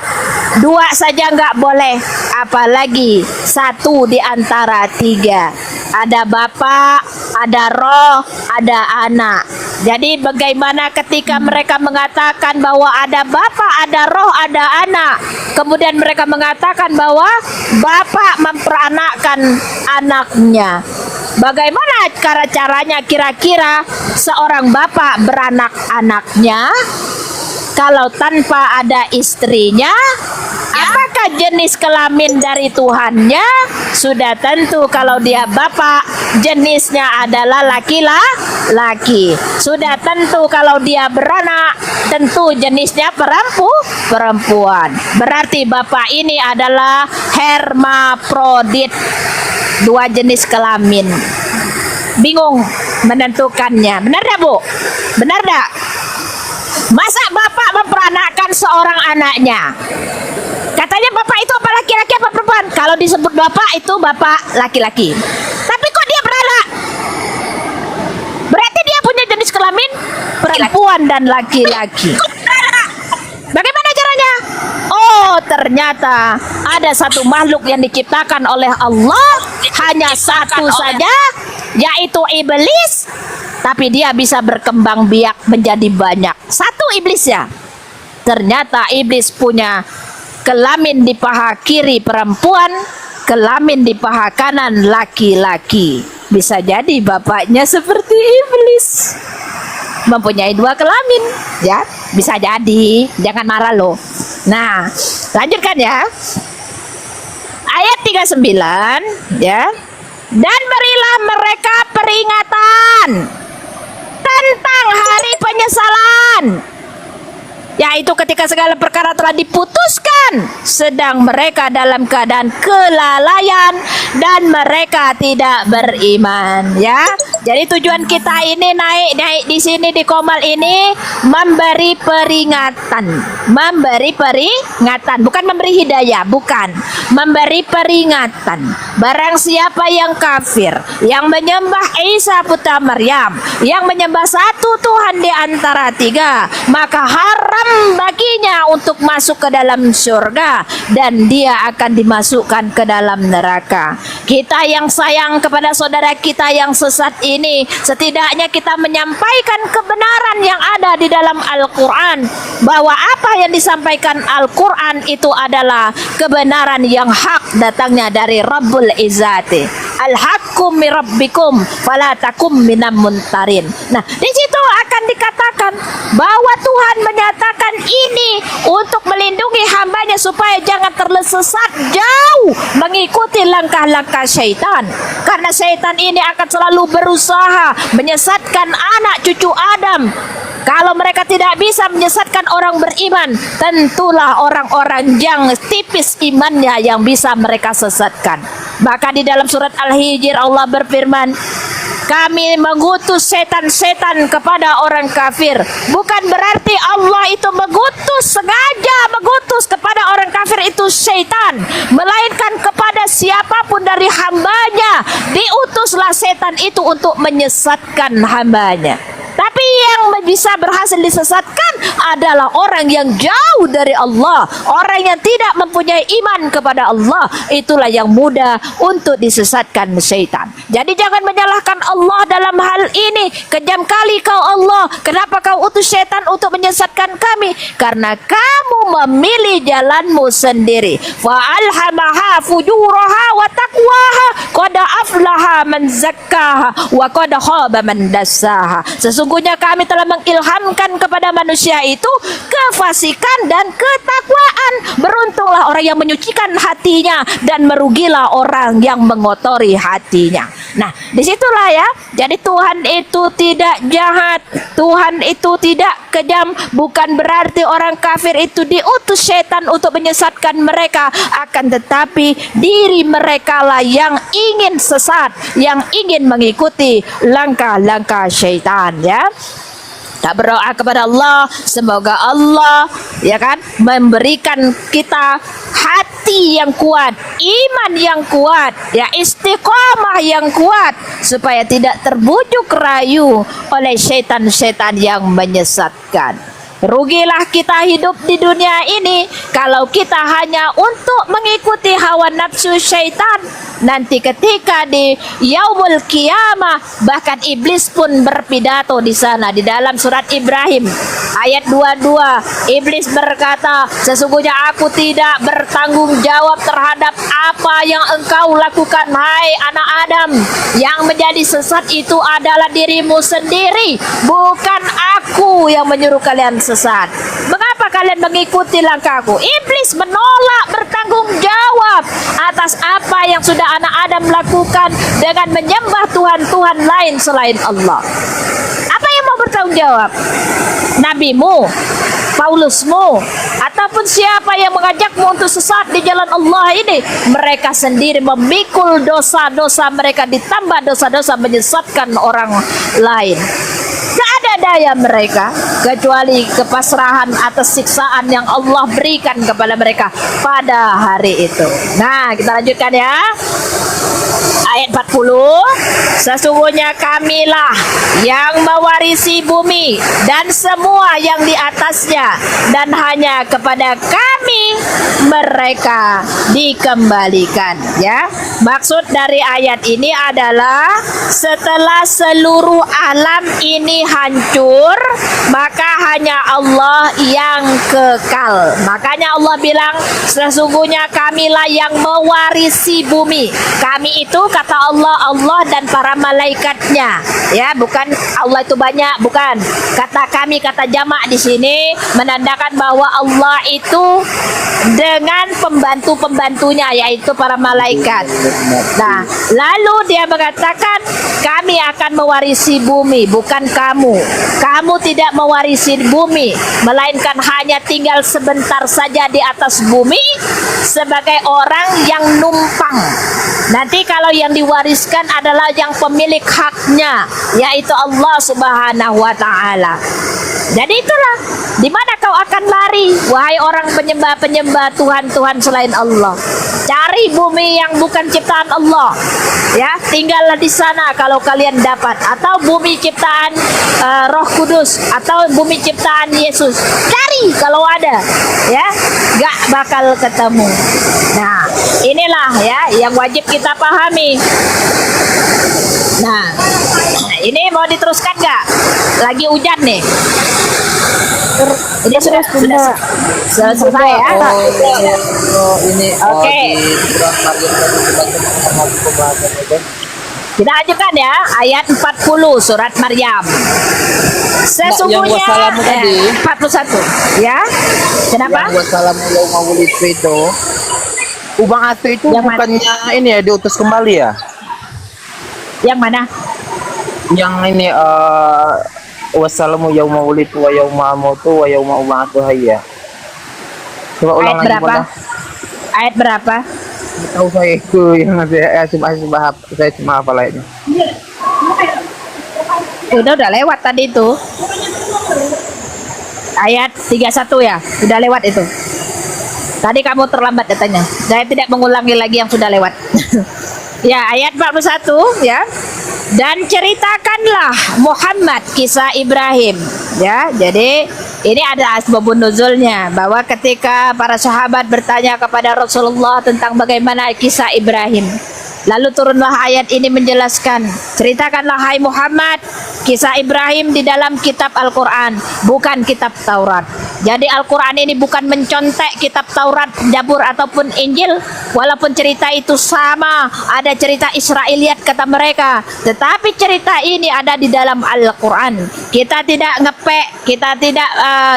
dua saja nggak boleh, apalagi satu di antara tiga. Ada Bapa, ada Roh, ada Anak. Jadi bagaimana ketika mereka mengatakan bahwa ada Bapa, ada Roh, ada Anak, kemudian mereka mengatakan bahwa Bapa memperanakkan anaknya. Bagaimana caranya kira-kira seorang Bapa beranak anaknya kalau tanpa ada istrinya? Apakah jenis kelamin dari Tuhannya? Sudah tentu kalau dia Bapak, jenisnya adalah laki-laki. Sudah tentu kalau dia beranak, tentu jenisnya perempuan. Berarti Bapak ini adalah hermafrodit, dua jenis kelamin. Bingung menentukannya. Benar dah, Bu? Benar dah? Masa Bapak memperanakkan seorang anaknya? Katanya Bapak itu apa laki-laki apa perempuan? Kalau disebut Bapak itu Bapak laki-laki. Tapi kok dia beranak? Berarti dia punya jenis kelamin perempuan dan laki-laki. Bagaimana caranya? Oh, ternyata ada satu makhluk yang diciptakan oleh Allah, hanya satu saja, yaitu iblis. Tapi dia bisa berkembang biak menjadi banyak. Satu iblis ya. Ternyata iblis punya kelamin di paha kiri perempuan, kelamin di paha kanan laki-laki. Bisa jadi bapaknya seperti iblis, mempunyai dua kelamin, ya. Bisa jadi, jangan marah loh. Nah, lanjutkan ya. Ayat 39, ya. Dan berilah mereka peringatan tentang hari penyesalan. yaitu ketika segala perkara telah diputuskan, sedang mereka dalam keadaan kelalaian dan mereka tidak beriman, ya. Jadi tujuan kita ini naik di sini di Komal ini memberi peringatan, bukan memberi hidayah, bukan, memberi peringatan. Barang siapa yang kafir, yang menyembah Isa putra Maryam, yang menyembah satu Tuhan di antara tiga, maka haram baginya untuk masuk ke dalam surga dan dia akan dimasukkan ke dalam neraka. Kita yang sayang kepada saudara kita yang sesat ini, setidaknya kita menyampaikan kebenaran yang ada di dalam Al-Quran, bahwa apa yang disampaikan Al-Quran itu adalah kebenaran yang hak datangnya dari Rabbul Izzati. Al-haqqu min rabbikum fala takum minam muntarin. Nah, di situ akan dikatakan bahwa Tuhan menyatakan ini untuk melindungi hambanya supaya jangan terlesat jauh mengikuti langkah-langkah syaitan. Karena syaitan ini akan selalu berusaha menyesatkan anak cucu Adam. Kalau mereka tidak bisa menyesatkan orang beriman, tentulah orang-orang yang tipis imannya yang bisa mereka sesatkan. Maka di dalam surat Al-Hijr Allah berfirman, kami mengutus setan-setan kepada orang kafir. Bukan berarti Allah itu sengaja mengutus kepada orang kafir itu syaitan, melainkan kepada siapapun dari hambanya diutuslah setan itu untuk menyesatkan hambanya. Tapi yang bisa berhasil disesatkan adalah orang yang jauh dari Allah, orang yang tidak mempunyai iman kepada Allah. Itulah yang mudah untuk disesatkan syaitan. Jadi jangan menyalahkan Allah dalam hal ini. Kejam kali kau Allah, kenapa kau utus syaitan untuk menyesatkan kami? Karena kamu memilih jalanmu sendiri. Fa'alhamaha fujuraha wa taqwaha qad aflaha man zakkaha wa qad khaba man dassaha. Sesungguhnya kami telah mengilhamkan kepada manusia itu kefasikan dan ketakwaan. Beruntunglah orang yang menyucikan hatinya dan merugilah orang yang mengotori hatinya. Nah, disitulah ya. Jadi Tuhan itu tidak jahat, Tuhan itu tidak kejam. Bukan berarti orang kafir itu diutus setan untuk menyesatkan mereka, akan tetapi diri mereka lah yang ingin sesat, yang ingin mengikuti langkah-langkah syaitan, ya. Tak berdoa kepada Allah, semoga Allah ya kan memberikan kita hati yang kuat, iman yang kuat, ya istiqomah yang kuat, supaya tidak terbujuk rayu oleh setan-setan yang menyesatkan. Rugilah kita hidup di dunia ini kalau kita hanya untuk mengikuti hawa nafsu syaitan. Nanti ketika di yaumul qiyamah, bahkan iblis pun berpidato di sana di dalam surat Ibrahim ayat 22. Iblis berkata, sesungguhnya aku tidak bertanggung jawab terhadap apa yang engkau lakukan, hai anak Adam. Yang menjadi sesat itu adalah dirimu sendiri, bukan aku yang menyuruh kalian sesat. Mengapa kalian mengikuti langkahku? Iblis menolak bertanggung jawab atas apa yang sudah anak Adam lakukan dengan menyembah Tuhan-Tuhan lain selain Allah. Apa yang mau bertanggung jawab? Nabimu, Paulusmu, ataupun siapa yang mengajakmu untuk sesat di jalan Allah ini? Mereka sendiri memikul dosa-dosa mereka, ditambah dosa-dosa menyesatkan orang lain. Tidak ada daya mereka kecuali kepasrahan atas siksaan yang Allah berikan kepada mereka pada hari itu. Nah, kita lanjutkan ya. Ayat 40, sesungguhnya kamilah yang mewarisi bumi dan semua yang di atasnya, dan hanya kepada kami mereka dikembalikan. Ya, maksud dari ayat ini adalah setelah seluruh alam ini hancur, maka hanya Allah yang kekal. Makanya Allah bilang, sesungguhnya kamilah yang mewarisi bumi. Kami itu kata Allah, Allah dan para malaikatnya, ya, bukan Allah itu banyak, bukan. Kata kami, kata jamak di sini menandakan bahwa Allah itu dengan pembantu-pembantunya yaitu para malaikat. Nah, lalu dia mengatakan, kami akan mewarisi bumi, bukan kamu. Kamu tidak mewarisi bumi, melainkan hanya tinggal sebentar saja di atas bumi sebagai orang yang numpang. Nanti kalau yang diwariskan adalah yang pemilik haknya, yaitu Allah Subhanahu wa taala. Jadi itulah, di mana kau akan lari, wahai orang penyembah-penyembah Tuhan-Tuhan selain Allah? Cari bumi yang bukan ciptaan Allah, ya, tinggallah di sana kalau kalian dapat, atau bumi ciptaan Roh Kudus, atau bumi ciptaan Yesus. Cari kalau ada, ya, gak bakal ketemu. Nah, inilah ya yang wajib kita pahami. Nah, ini mau diteruskan nggak? Lagi hujan nih. Ini sudah selesai ya. Ini Oke. di surah Maryam tadi pembahasan itu. Kita lanjutkan ya, ayat 40 surat Maryam. Sesungguhnya yang wassalamu tadi. 41 ya. Kenapa? Yang wassalamu yauma wulidtu itu, Ubang Atu itu Yang mana? bukannya ini ya diutus kembali ya? Yang mana? Yang ini wassalamu yauma wulidtu wa yauma amutu wa yauma ub'atsu hayya. Coba ulang Ayat lagi berapa? boleh? Ayat berapa? Tahu saya itu yang saya cuma hafal ayatnya. Udah lewat tadi itu. Ayat 31 ya, udah lewat itu. Tadi kamu terlambat katanya. Saya tidak mengulangi lagi yang sudah lewat. Ya, ayat 41 ya. Dan ceritakanlah Muhammad kisah Ibrahim, ya. Jadi ini ada asbabun nuzulnya, bahwa ketika para sahabat bertanya kepada Rasulullah tentang bagaimana kisah Ibrahim, lalu turunlah ayat ini menjelaskan, ceritakanlah hai Muhammad kisah Ibrahim di dalam kitab Al-Quran, bukan kitab Taurat. Jadi Al-Quran ini bukan mencontek kitab Taurat, Zabur ataupun Injil, walaupun cerita itu sama, ada cerita Israiliyat kata mereka, tetapi cerita ini ada di dalam Al-Quran. Kita tidak ngepek, kita tidak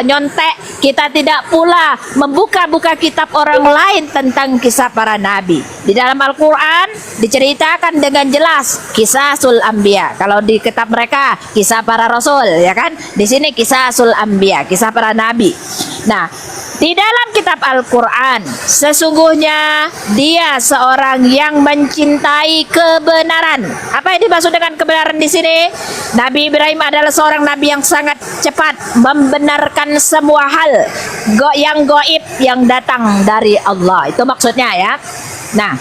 nyontek, kita tidak pula membuka-buka kitab orang lain tentang kisah para nabi. Di dalam Al-Quran diceritakan dengan jelas kisah Sul Anbiya. Kalau di kitab mereka kisah para rasul, ya kan? Di sini kisah Sul Anbiya, kisah para nabi. Nah, di dalam kitab Al-Quran sesungguhnya dia seorang yang mencintai kebenaran. Apa yang dimaksud dengan kebenaran di sini? Nabi Ibrahim adalah seorang nabi yang sangat cepat membenarkan semua hal yang gaib yang datang dari Allah. Itu maksudnya ya. Nah,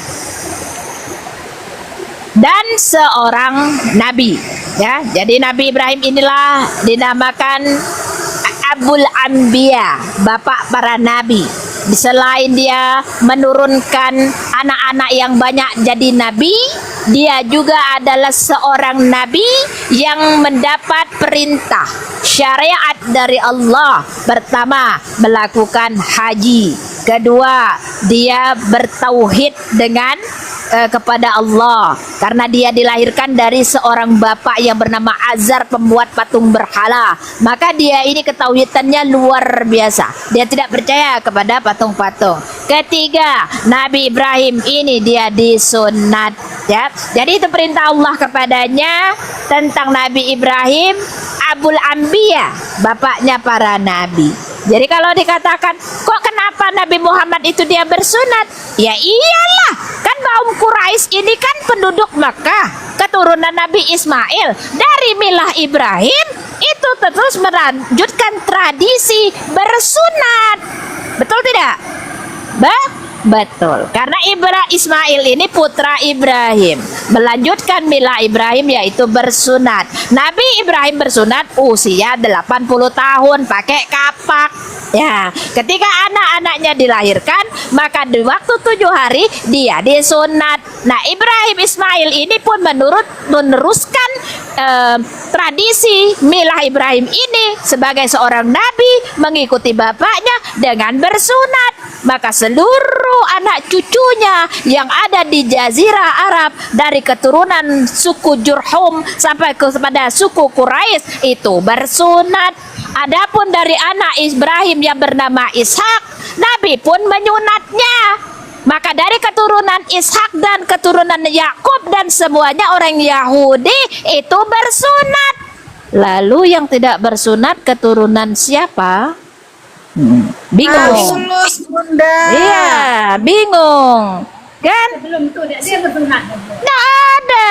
dan seorang nabi, ya. Jadi Nabi Ibrahim inilah dinamakan Abul Anbiya, bapak para nabi. Selain dia menurunkan anak-anak yang banyak jadi nabi, dia juga adalah seorang nabi yang mendapat perintah syariat dari Allah. Pertama, melakukan haji. Kedua, dia bertauhid dengan kepada Allah, karena dia dilahirkan dari seorang bapak yang bernama Azar, pembuat patung berhala. Maka dia ini ketauhidannya luar biasa. Dia tidak percaya kepada patung-patung. Ketiga, Nabi Ibrahim ini dia disunat, ya. Jadi itu perintah Allah kepadanya tentang Nabi Ibrahim, Abul Anbiya, bapaknya para nabi. Jadi kalau dikatakan, kok kenapa Nabi Muhammad itu dia bersunat? Ya iyalah, kan kaum Quraisy ini kan penduduk Makkah, keturunan Nabi Ismail dari milah Ibrahim, itu terus melanjutkan tradisi bersunat. Betul tidak? Betul, karena Ismail ini putra Ibrahim, melanjutkan milah Ibrahim yaitu bersunat. Nabi Ibrahim bersunat usia 80 tahun pakai kapak. Ya, ketika anak-anaknya dilahirkan, maka di waktu 7 hari dia disunat. Nah, Ibrahim Ismail ini pun meneruskan tradisi milah Ibrahim ini sebagai seorang nabi, mengikuti bapaknya dengan bersunat. Maka seluruh anak cucunya yang ada di Jazirah Arab, dari keturunan suku Jurhum sampai kepada suku Quraisy, itu bersunat. Adapun dari anak Ibrahim yang bernama Ishak, Nabi pun menyunatnya. Maka dari keturunan Ishak dan keturunan Yakub dan semuanya orang Yahudi itu bersunat. Lalu yang tidak bersunat keturunan siapa? Bingung. Lulus Bunda. Iya, bingung. Kan? Belum tuh dia bersunat. Nggak ada.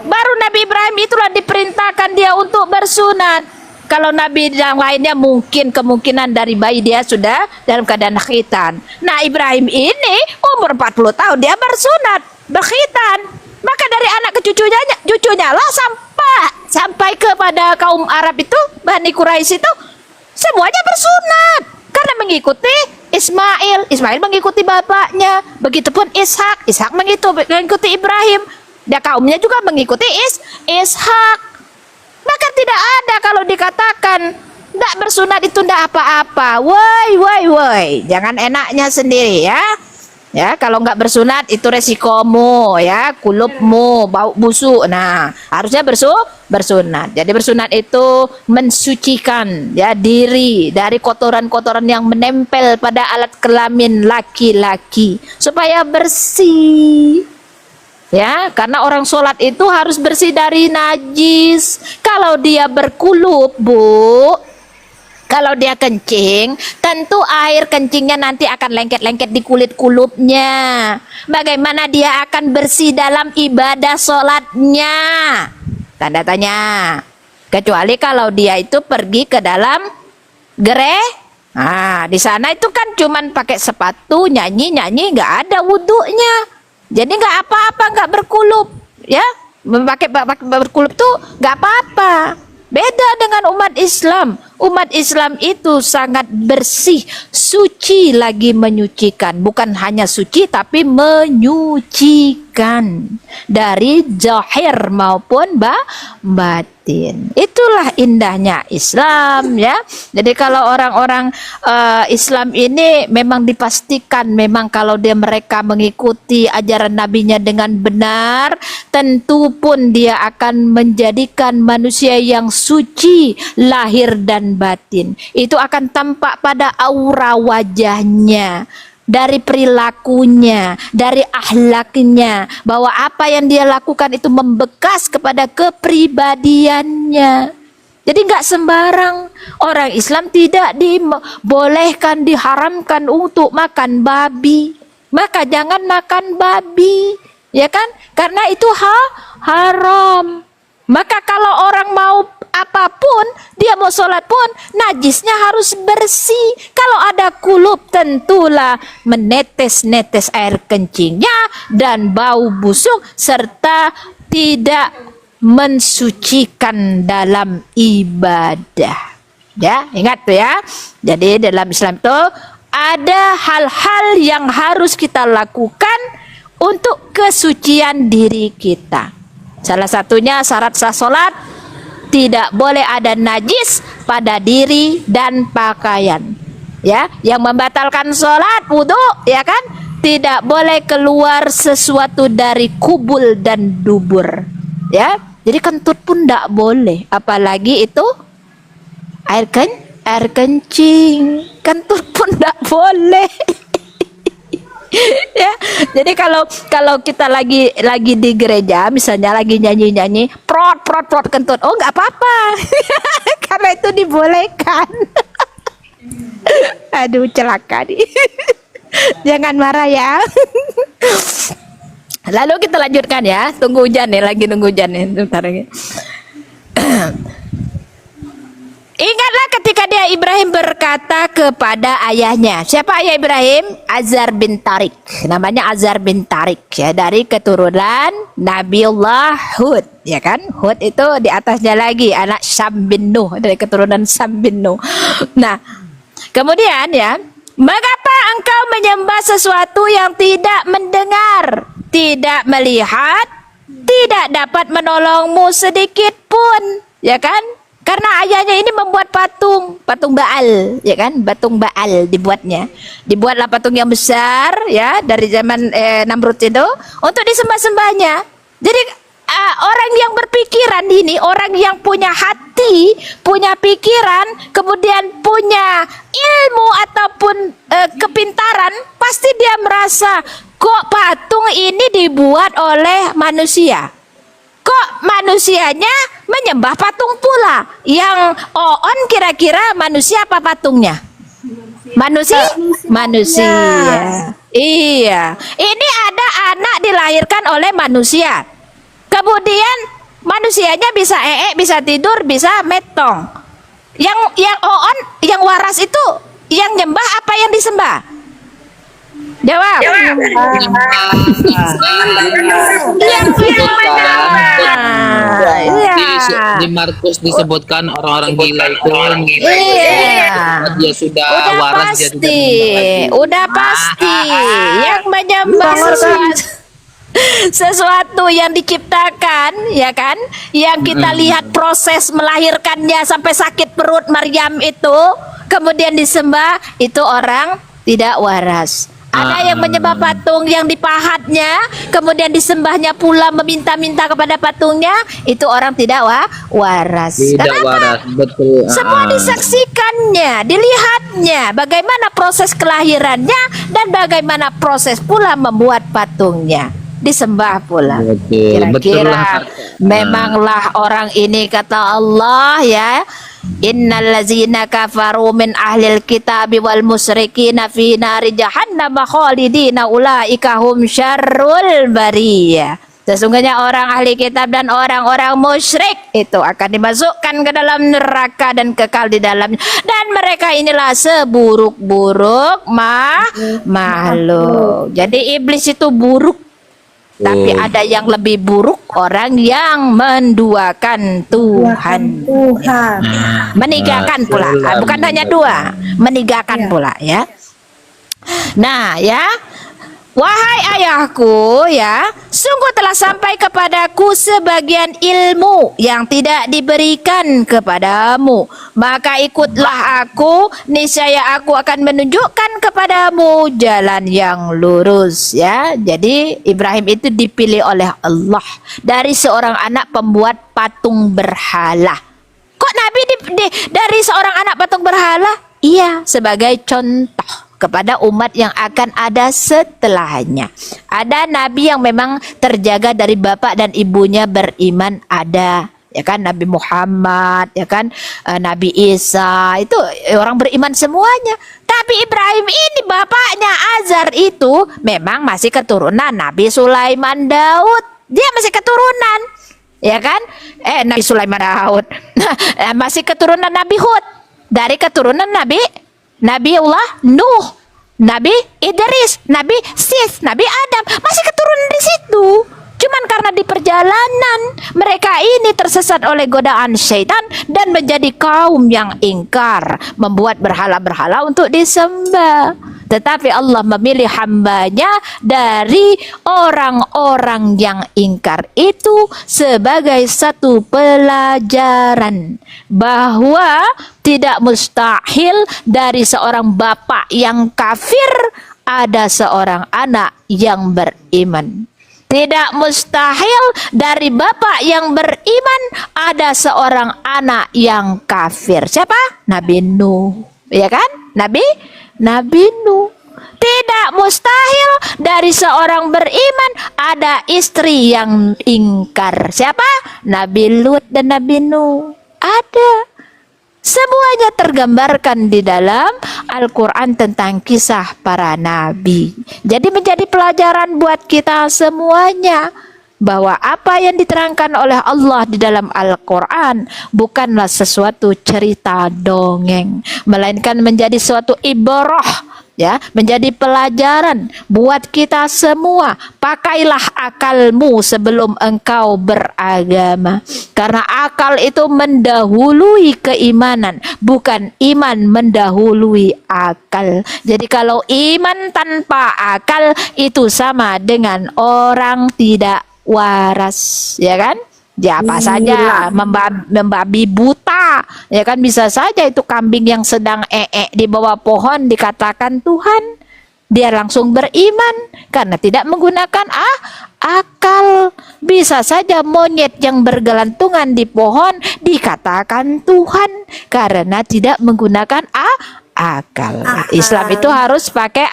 Baru Nabi Ibrahim itulah diperintahkan dia untuk bersunat. Kalau Nabi yang lainnya mungkin kemungkinan dari bayi dia sudah dalam keadaan khitan. Nah Ibrahim ini umur 40 tahun dia bersunat, berkhitan. Maka dari anak ke cucunya lah sampai kepada kaum Arab itu, Bani Quraisy itu semuanya bersunat. Karena mengikuti Ismail mengikuti bapaknya. Begitupun Ishak mengikuti Ibrahim. Dan kaumnya juga mengikuti Ishak. Maka tidak ada kalau dikatakan tidak bersunat itu tidak apa-apa. Woi, jangan enaknya sendiri ya. Ya, kalau nggak bersunat itu resikomu ya, kulupmu bau busuk. Nah, harusnya bersunat. Jadi bersunat itu mensucikan ya diri dari kotoran-kotoran yang menempel pada alat kelamin laki-laki supaya bersih. Ya, karena orang sholat itu harus bersih dari najis. Kalau dia berkulup, Bu, kalau dia kencing, tentu air kencingnya nanti akan lengket-lengket di kulit kulupnya. Bagaimana dia akan bersih dalam ibadah sholatnya? Tanda tanya. Kecuali kalau dia itu pergi ke dalam Nah, di sana itu kan cuman pakai sepatu, nyanyi, nggak ada wudhunya. Jadi nggak apa-apa, nggak berkulup, ya. Memakai berkulup tuh nggak apa-apa. Beda dengan umat Islam. Umat Islam itu sangat bersih, suci lagi menyucikan. Bukan hanya suci tapi menyucikan dari zahir maupun batin. Itulah indahnya Islam ya. Jadi kalau orang-orang Islam ini memang dipastikan memang kalau mereka mengikuti ajaran nabinya dengan benar, tentu pun dia akan menjadikan manusia yang suci lahir dan batin. Itu akan tampak pada aura wajahnya, dari perilakunya, dari akhlaknya, bahwa apa yang dia lakukan itu membekas kepada kepribadiannya. Jadi nggak sembarang orang Islam tidak dibolehkan, diharamkan untuk makan babi. Maka jangan makan babi, ya kan? Karena itu haram. Maka kalau orang mau apapun, dia mau sholat pun, najisnya harus bersih. Kalau ada kulup, tentulah menetes-netes air kencingnya dan bau busuk, serta tidak mensucikan dalam ibadah. Ya, ingat tuh ya. Jadi dalam Islam itu ada hal-hal yang harus kita lakukan untuk kesucian diri kita. Salah satunya syarat sah sholat, tidak boleh ada najis pada diri dan pakaian. Ya, yang membatalkan sholat, wudhu, ya kan? Tidak boleh keluar sesuatu dari kubul dan dubur. Ya, jadi kentut pun tidak boleh. Apalagi itu air kencing, kentut pun tidak boleh. Ya, jadi kalau kita lagi di gereja, misalnya lagi nyanyi prot kentut, oh nggak apa-apa, karena itu dibolehkan. Aduh, celaka nih. Jangan marah ya. Lalu kita lanjutkan ya, tunggu hujan nih, lagi nunggu hujan nih, bentar lagi. Ingatlah ketika dia Ibrahim berkata kepada ayahnya. Siapa ayah Ibrahim? Azar bin Tariq. Namanya Azar bin Tariq ya, dari keturunan Nabiullah Hud, ya kan? Hud itu di atasnya lagi anak Syam bin Nuh, dari keturunan Syam bin Nuh. Nah, kemudian ya, mengapa engkau menyembah sesuatu yang tidak mendengar, tidak melihat, tidak dapat menolongmu sedikit pun, ya kan? Karena ayahnya ini membuat patung Baal, ya kan? Patung Baal dibuatlah patung yang besar ya dari zaman Namrud itu untuk disembah-sembahnya. Jadi orang yang berpikiran ini, orang yang punya hati hati, punya pikiran, kemudian punya ilmu ataupun kepintaran, pasti dia merasa kok patung ini dibuat oleh manusia. Kok manusianya menyembah patung pula? Yang on kira-kira manusia apa patungnya? Manusia. Iya. Ini ada anak dilahirkan oleh manusia. Kemudian manusianya bisa bisa tidur, bisa metong. Yang on, yang waras itu yang nyembah apa yang disembah? Jawab. Di Markus disebutkan orang-orang gila itu Iya. dia sudah Udah waras, dia pasti, tidak udah pasti yang menyembah sesuatu yang diciptakan, ya kan? Yang kita lihat proses melahirkannya sampai sakit perut Maryam itu, kemudian disembah, itu orang tidak waras. Ada yang menyembah patung yang dipahatnya, kemudian disembahnya pula, meminta-minta kepada patungnya, itu orang tidak waras. tidak Kenapa? waras, betul. Semua disaksikannya, dilihatnya, bagaimana proses kelahirannya dan bagaimana proses pula membuat patungnya, disembah pula. Betul, betul Kira-kira lah. memanglah orang ini, kata Allah ya, innal ladzina kafaru min ahlil kitabi wal musyrikina fi nari jahannam khalidina ulaika hum syarrul bariyah. Sesungguhnya orang ahli kitab dan orang-orang musyrik itu akan dimasukkan ke dalam neraka dan kekal di dalamnya, dan mereka inilah seburuk-buruk makhluk. Jadi iblis itu buruk. Tapi ada yang lebih buruk, orang yang menduakan Tuhan. Menigakan pula, bukan hanya dua, menigakan pula ya. Nah ya, wahai ayahku ya, sungguh telah sampai kepadaku sebagian ilmu yang tidak diberikan kepadamu. Maka ikutlah aku, niscaya aku akan menunjukkan kepadamu jalan yang lurus ya. Jadi Ibrahim itu dipilih oleh Allah dari seorang anak pembuat patung berhala. Kok Nabi dari seorang anak patung berhala? Iya, sebagai contoh kepada umat yang akan ada setelahnya. Ada nabi yang memang terjaga dari bapak dan ibunya beriman, ada ya kan, Nabi Muhammad ya kan, Nabi Isa, itu orang beriman semuanya. Tapi Ibrahim ini bapaknya Azar itu memang masih keturunan Nabi Sulaiman Daud, dia masih keturunan ya kan, Nabi Sulaiman Daud masih keturunan Nabi Hud, dari keturunan Nabiullah Nuh, Nabi Idris, Nabi Sis, Nabi Adam, masih keturunan di situ. Cuman karena di perjalanan mereka ini tersesat oleh godaan syaitan dan menjadi kaum yang ingkar, membuat berhala-berhala untuk disembah. Tetapi Allah memilih hambanya dari orang-orang yang ingkar itu sebagai satu pelajaran bahwa tidak mustahil dari seorang bapak yang kafir ada seorang anak yang beriman. Tidak mustahil dari bapak yang beriman ada seorang anak yang kafir. Siapa? Nabi Nuh, ya kan? Nabi Nuh. Tidak mustahil dari seorang beriman ada istri yang ingkar. Siapa? Nabi Lut dan Nabi Nuh. Ada. Semuanya tergambarkan di dalam Al-Quran tentang kisah para nabi. Jadi menjadi pelajaran buat kita semuanya bahwa apa yang diterangkan oleh Allah di dalam Al-Quran bukanlah sesuatu cerita dongeng, melainkan menjadi suatu ibrah, ya, menjadi pelajaran buat kita semua. Pakailah akalmu sebelum engkau beragama, karena akal itu mendahului keimanan, bukan iman mendahului akal. Jadi kalau iman tanpa akal itu sama dengan orang tidak waras, ya kan? Ya apa saja, membabi buta, ya kan, bisa saja itu kambing yang sedang di bawah pohon dikatakan Tuhan, dia langsung beriman karena tidak menggunakan akal. Bisa saja monyet yang bergelantungan di pohon dikatakan Tuhan karena tidak menggunakan akal. Islam itu harus pakai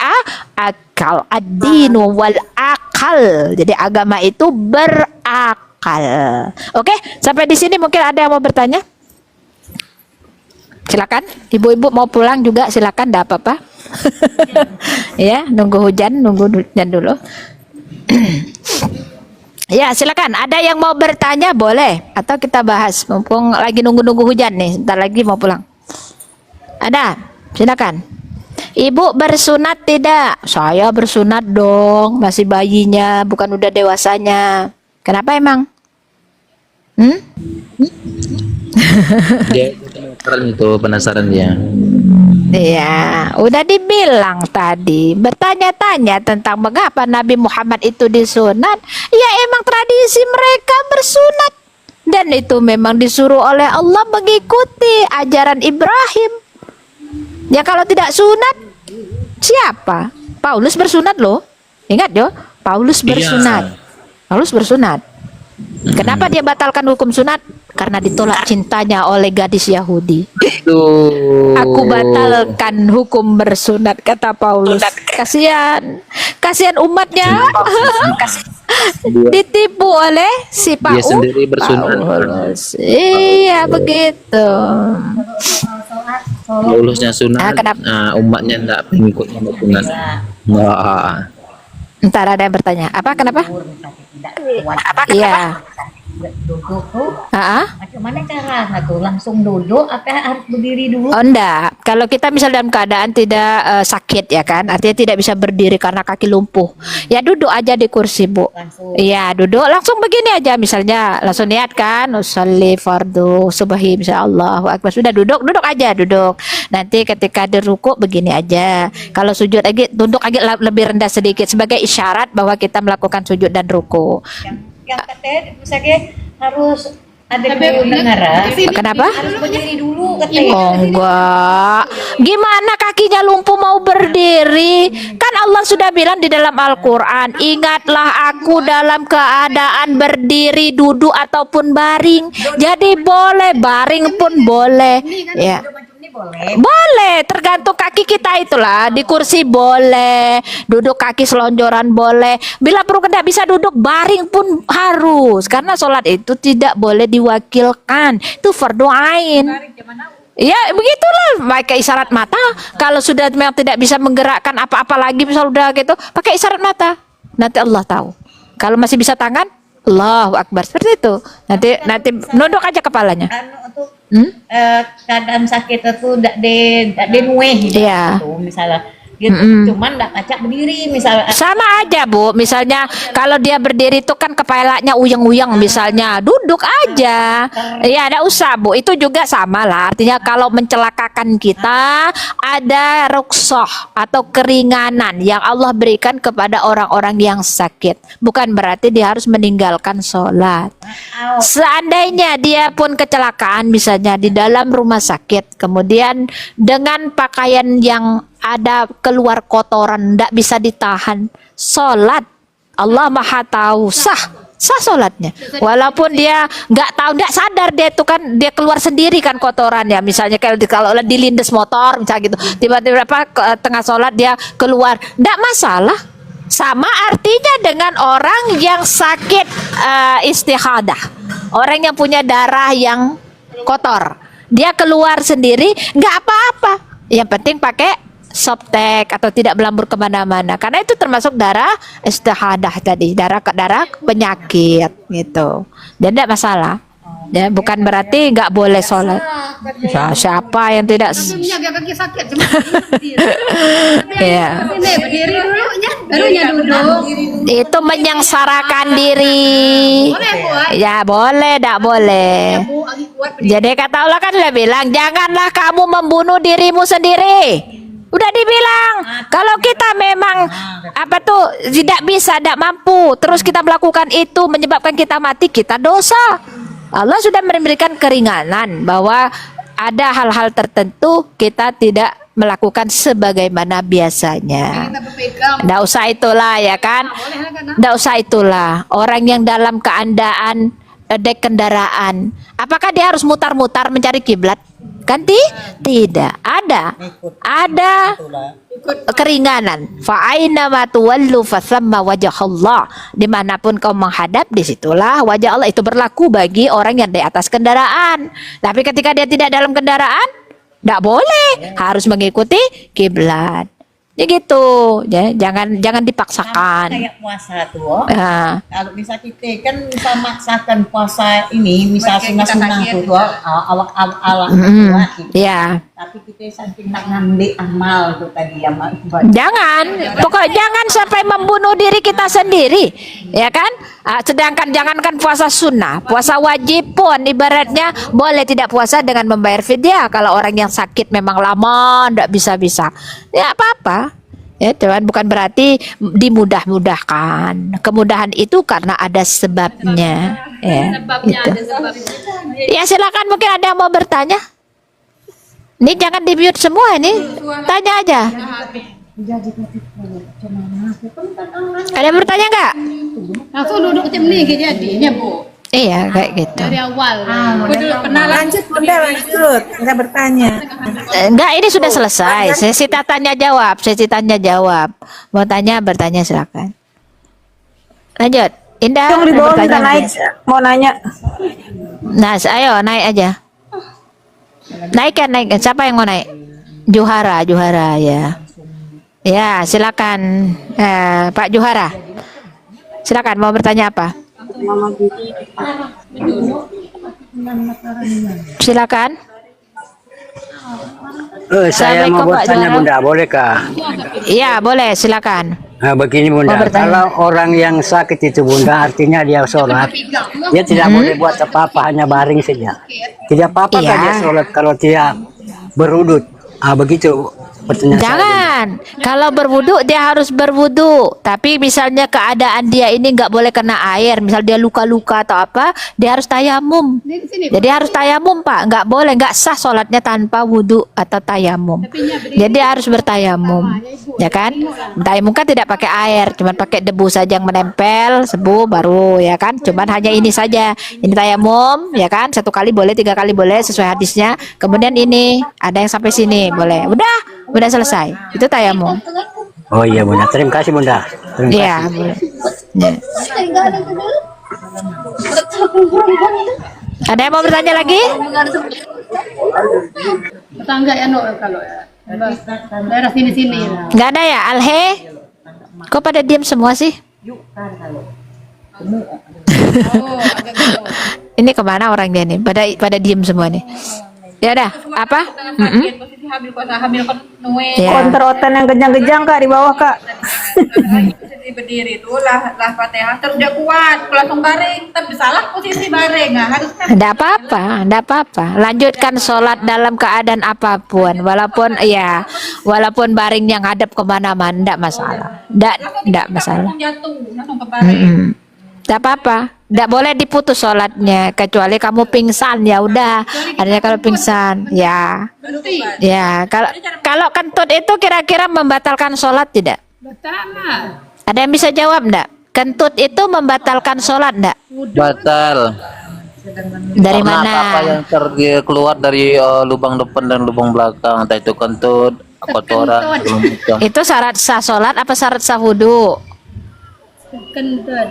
akal. Ad-dinu wal akal. Jadi agama itu berakal. Oke, sampai di sini mungkin ada yang mau bertanya? Silakan, ibu-ibu mau pulang juga silakan, enggak apa-apa. Ya, nunggu hujan dulu. Ya, silakan. Ada yang mau bertanya boleh atau kita bahas mumpung lagi nunggu hujan nih. Bentar lagi mau pulang. Ada? Silakan. Ibu bersunat tidak? Saya bersunat dong, masih bayinya, bukan udah dewasanya. Kenapa emang? Dia penasaran dia. Iya, udah dibilang tadi. Bertanya-tanya tentang mengapa Nabi Muhammad itu disunat. Ya emang tradisi mereka bersunat. Dan itu memang disuruh oleh Allah mengikuti ajaran Ibrahim. Ya kalau tidak sunat, siapa? Paulus bersunat loh. Ingat yo, Paulus bersunat. Paulus bersunat. Kenapa dia batalkan hukum sunat? Karena ditolak cintanya oleh gadis Yahudi. Aku batalkan hukum bersunat, kata Paulus. Kasihan umatnya. Ditipu oleh si Dia sendiri bersunat. Paulus. Iya begitu. Paulusnya sunat, umatnya enggak pengikutnya sunat. Wah. Ntar ada yang bertanya. Apa? Kenapa? Iya. Duduk tuh, Ah? bagaimana caranya tuh? Langsung duduk apa harus berdiri dulu? Oh enggak, kalau kita misal dalam keadaan tidak sakit ya kan, artinya tidak bisa berdiri karena kaki lumpuh, ya duduk aja di kursi Bu. Iya duduk, langsung begini aja misalnya, langsung niat kan, usolli fardu subhi insyaallah akbar, sudah duduk aja duduk. Nanti ketika dirukuk begini aja, kalau sujud lagi tunduk agak lebih rendah sedikit sebagai isyarat bahwa kita melakukan sujud dan ruku. Yang katanya misalnya harus ada negara. Kenapa? Harus berdiri dulu katanya. Oh enggak. Gimana kakinya lumpuh mau berdiri? Kan Allah sudah bilang di dalam Al-Quran, ingatlah aku dalam keadaan berdiri, duduk ataupun baring. Jadi boleh, baring pun boleh. Ya. Boleh, tergantung kaki kita itulah. Di kursi boleh, duduk kaki selonjoran boleh. Bila perlu tidak bisa duduk, baring pun harus. Karena sholat itu tidak boleh diwakilkan. Itu fardu ain. Ya begitulah, pakai isyarat mata. Kalau sudah memang tidak bisa menggerakkan apa-apa lagi, misal udah gitu, pakai isyarat mata. Nanti Allah tahu. Kalau masih bisa tangan, Allahu Akbar, seperti itu. Nanti nunduk aja kepalanya. Keadaan sakit itu tidak nueh gitu, Iya. misalnya. Gitu. Cuman nggak pacak berdiri misalnya. Sama aja Bu, misalnya kalau dia berdiri itu kan kepalanya uyang-uyang misalnya, duduk aja. Ya ada usah Bu, itu juga sama lah. Artinya kalau mencelakakan kita ada rukhsah atau keringanan yang Allah berikan kepada orang-orang yang sakit. Bukan berarti dia harus meninggalkan sholat. Seandainya dia pun kecelakaan misalnya di dalam rumah sakit, kemudian dengan pakaian yang ada keluar kotoran, tidak bisa ditahan, sholat Allah maha tahu sah sholatnya, walaupun dia nggak tahu, nggak sadar dia itu kan dia keluar sendiri kan kotorannya, misalnya kalau dilindes motor misalnya gitu, tiba-tiba tengah sholat dia keluar, nggak masalah. Sama artinya dengan orang yang sakit istihadah, orang yang punya darah yang kotor, dia keluar sendiri nggak apa-apa, yang penting pakai softtek atau tidak berlambur kemana-mana, karena itu termasuk darah istihadah tadi, darah penyakit gitu, dan tidak masalah. Ya, bukan berarti nggak boleh sholat. Ya, siapa yang tidak? Kaki sakit Ya. berdiri dulunya, barunya duduk. Itu menyengsarakan diri. Ya boleh, tidak boleh. Jadi kata Allah kan sudah bilang, janganlah kamu membunuh dirimu sendiri. Udah dibilang, kalau kita memang tidak bisa, tidak mampu, terus kita melakukan itu menyebabkan kita mati, kita dosa. Allah sudah memberikan keringanan bahwa ada hal-hal tertentu kita tidak melakukan sebagaimana biasanya. Kita berpegang. Nggak usah itulah ya kan. Nggak usah itulah. Orang yang dalam keadaan dek kendaraan, apakah dia harus mutar-mutar mencari kiblat? Kan tidak. Ada keringanan. Fa aina ma tuwallu fa thamma wajhullah. Dimanapun kau menghadap, disitulah wajah Allah. Itu berlaku bagi orang yang di atas kendaraan. Tapi ketika dia tidak dalam kendaraan, tidak boleh, harus mengikuti kiblat. Ya gitu, ya, jangan dipaksakan. Kayak puasa tuh. Nah, Kalau bisa kita kan bisa maksakan puasa ini, misal sunah-sunah tuh awak-awak ya. Tapi kita saking nak ngambil amal tuh tadi ya Mak. Jangan, pokoknya jangan sampai membunuh diri kita sendiri, ya kan? Sedangkan jangankan puasa sunnah, puasa wajib pun ibaratnya boleh tidak puasa dengan membayar fidyah. Kalau orang yang sakit memang lama, ndak bisa-bisa, ya apa-apa. Ya, cuman bukan berarti dimudah-mudahkan. Kemudahan itu karena ada sebabnya. Ya, Sebabnya itu. ada sebabnya. Ya silakan, mungkin ada yang mau bertanya. Ini jangan di mute semua ini, tanya aja. Ada yang bertanya nggak? Langsung duduk macam ni ke jadinya, Bu. Iya kayak gitu. Dari awal. Bu dulu kenalan. Lanjut Bunda, lanjut. Nggak bertanya. Enggak, ini sudah selesai. Sesi tanya jawab, sesi tanya jawab. Mau tanya bertanya silakan. Lanjut. Indah, Yang di bawah bertanya. minta naik, mau nanya. Nah, ayo naik aja. Naik. Siapa yang mau naik? Juhara ya. Ya, silakan Pak Juhara. Silakan mau bertanya apa? Silakan. Saya mau Assalamualaikum, Pak bertanya Juara. Bunda, bolehkah? Iya, boleh, silakan. Nah, begini Bunda, Mau bertanya. kalau orang yang sakit itu Bunda, artinya dia sholat, dia tidak boleh buat apa-apa, hanya baring saja. Tidak apa-apa Iya. dia sholat kalau dia berwudhu. Begitu pertanyaan saya. Jangan. Kalau berwudu dia harus berwudu. Tapi misalnya keadaan dia ini nggak boleh kena air, misal dia luka-luka atau apa, dia harus tayamum. Jadi harus tayamum Pak, nggak boleh, nggak sah sholatnya tanpa wudu atau tayamum. Jadi harus bertayamum, ya kan? Tayamum kan tidak pakai air, cuma pakai debu saja yang menempel, sebu baru, ya kan? Cuman hanya ini saja, ini tayamum, ya kan? 1 kali boleh, 3 kali boleh sesuai hadisnya. Kemudian ini ada yang sampai sini boleh. Udah selesai. Itu tayamum. Oh iya Bunda, terima kasih Bunda. Terima Iya, kasih. boleh. Ya. Ada yang mau bertanya lagi? Tetangga ya no kalau ya. Daerah sini-sini. Nggak ada ya, Alhe? Kok pada diam semua sih? Ini kemana orangnya nih? Pada diem semua nih. Ya dah, apa? Posisi hamil kan nuwe. Ya. Konterotan yang kejang-kejang Kak di bawah Kak. Posisi berdiri itu lah Fatihah terus dia kuat langsung baring tapi salah posisi baring harusnya Nggak apa-apa. Lanjutkan sholat dalam keadaan apapun, walaupun baring yang hadap kemana-mana, nggak masalah. Nggak masalah. langsung jatuh langsung ke baring. Nggak apa-apa. Nggak boleh diputus sholatnya kecuali kamu pingsan, ya udah. Artinya kalau pingsan, ya. Kalau kentut itu kira-kira membatalkan sholat tidak? Betul. Ada yang bisa jawab enggak? Kentut itu membatalkan sholat enggak? Batal. Dari Karena mana? apa yang keluar dari lubang depan dan lubang belakang, entah itu kentut, kotoran, segala macam. Itu syarat sah sholat apa syarat sah wudhu? Kentut.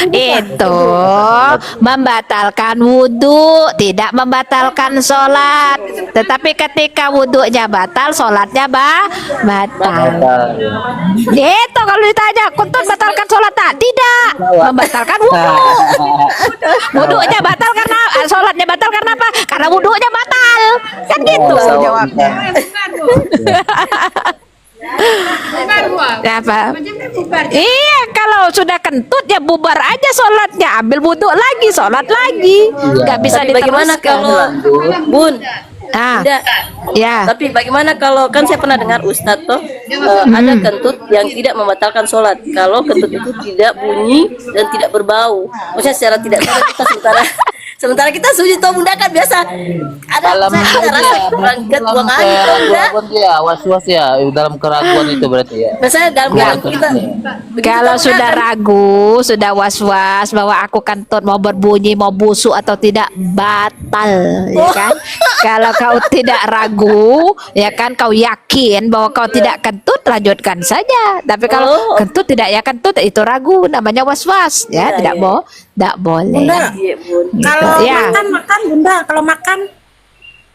Itu membatalkan wudhu, tidak membatalkan sholat. Tetapi ketika wudhunya batal, sholatnya batal. Itu kalau ditanya, kentut batalkan sholat tak? Tidak, membatalkan wudhu. Wudhunya batal karena sholatnya batal karena apa? Karena wudhunya batal. Kan gitu jawabnya. Apa? Iya, kalau sudah kentut ya bubar aja sholatnya, ambil wudhu lagi, sholat lagi, nggak bisa Tapi bagaimana diteruskan. kalau Bun? Ah, Tidak. ya. Tapi bagaimana kalau kan saya pernah dengar Ustadz toh ada kentut yang tidak membatalkan sholat kalau kentut itu tidak bunyi dan tidak berbau. Maksudnya secara tidak sadar kita sementara Sementara kita suci toh bunda kan biasa ada Dalam saya ada rasa kurang buang angin toh bunda. keraguan ya, was-was ya, dalam keraguan itu berarti ya. Biasanya dalam keadaan kita begitu Kalau toh, Bunda, sudah kan? ragu, sudah was-was bahwa aku kentut mau berbunyi, mau busuk atau tidak, batal, ya kan? Kalau kau tidak ragu, ya kan, kau yakin bahwa kau tidak kentut, lanjutkan saja. Tapi kalau kentut tidak ya kentut, itu ragu, namanya was-was, ya, tidak boleh. Bunda, Iya, Bun. kalau Ya. makan Bunda, kalau makan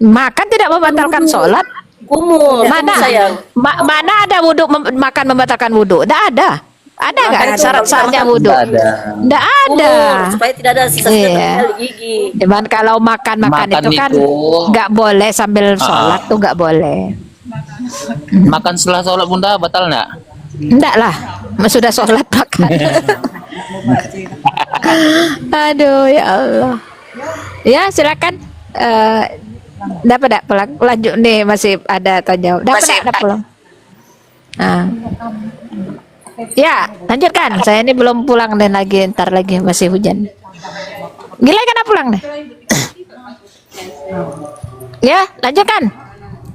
Makan tidak membatalkan sholat. Kumur, Mana? sayang. Mana ada wudhu makan membatalkan wudhu? Tidak ada. Ada nggak Makan itu syarat-syaratnya kalau wudhu? Nggak ada. Tidak ada. Kumur, supaya tidak ada sisa-sisa Iya. tertinggal di gigi. Cuman kalau makan Makan itu kan itu- nggak boleh sambil sholat tuh nggak boleh. Makan setelah sholat bunda batal nggak? Enggak lah, sudah sholat makan. Aduh ya Allah. Ya silakan. Dapat tak pulang? Lanjut nih masih ada tanya. Dapat pulang? Ah. Ya lanjutkan. Saya ini belum pulang dan lagi ntar lagi masih hujan. Gila kan pulang deh. Ya lanjutkan.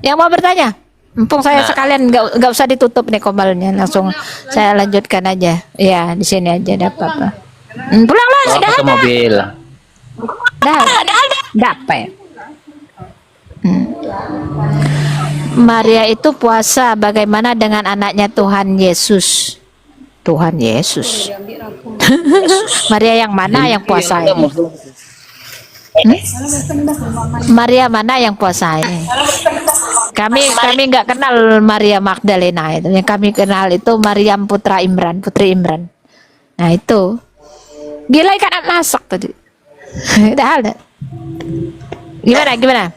Yang mau bertanya? Mumpung saya sekalian nggak usah ditutup nih komalnya, langsung saya lanjutkan aja. Ya di sini aja ada apa-apa. Pulang lah, Oh, sudah pakai ada. mobil. Dapat. Maria itu puasa bagaimana dengan anaknya Tuhan Yesus? Tuhan Yesus. Maria yang mana yang puasa ini? Maria mana yang puasa ini? Kami nggak kenal Maria Magdalena itu. Yang kami kenal itu Maryam Putri Imran. Nah itu. Gila ikan masak tadi. Dah ada. Gimana?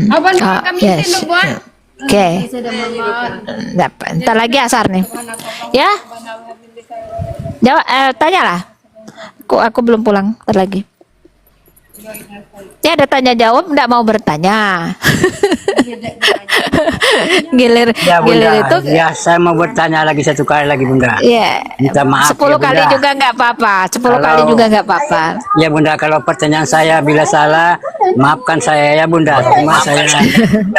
Abang Oh, kami yes. itu buat. Oke. Dapat. Ntar lagi asar nih. Ya. Jawab, tanyalah. Aku belum pulang. Ntar lagi. Ya ada tanya jawab, enggak mau bertanya. gilir Ya Bunda, itu ya saya mau bertanya lagi satu kali lagi Bunda. ya Minta maaf 10 ya, kali Bunda. juga enggak apa-apa. 10 Kalau- kali juga enggak apa-apa. Ya Bunda, kalau pertanyaan saya bila salah, maafkan saya ya Bunda. Cuma saya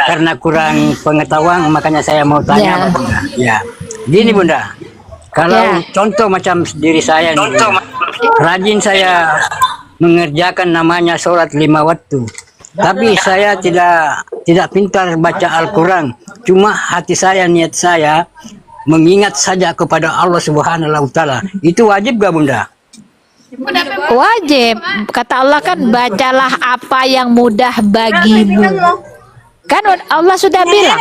karena kurang pengetahuan makanya saya mau Ya. tanya Bunda. Ya, gini Bunda. Kalau Ya. contoh macam diri saya nih, rajin saya mengerjakan namanya sholat 5 waktu. Tapi saya tidak pintar baca Al-Quran. Cuma hati saya, niat saya mengingat saja kepada Allah Subhanahu wa Ta'ala. Itu wajib gak Bunda? Wajib. Kata Allah kan bacalah apa yang mudah bagimu. Kan Allah sudah bilang,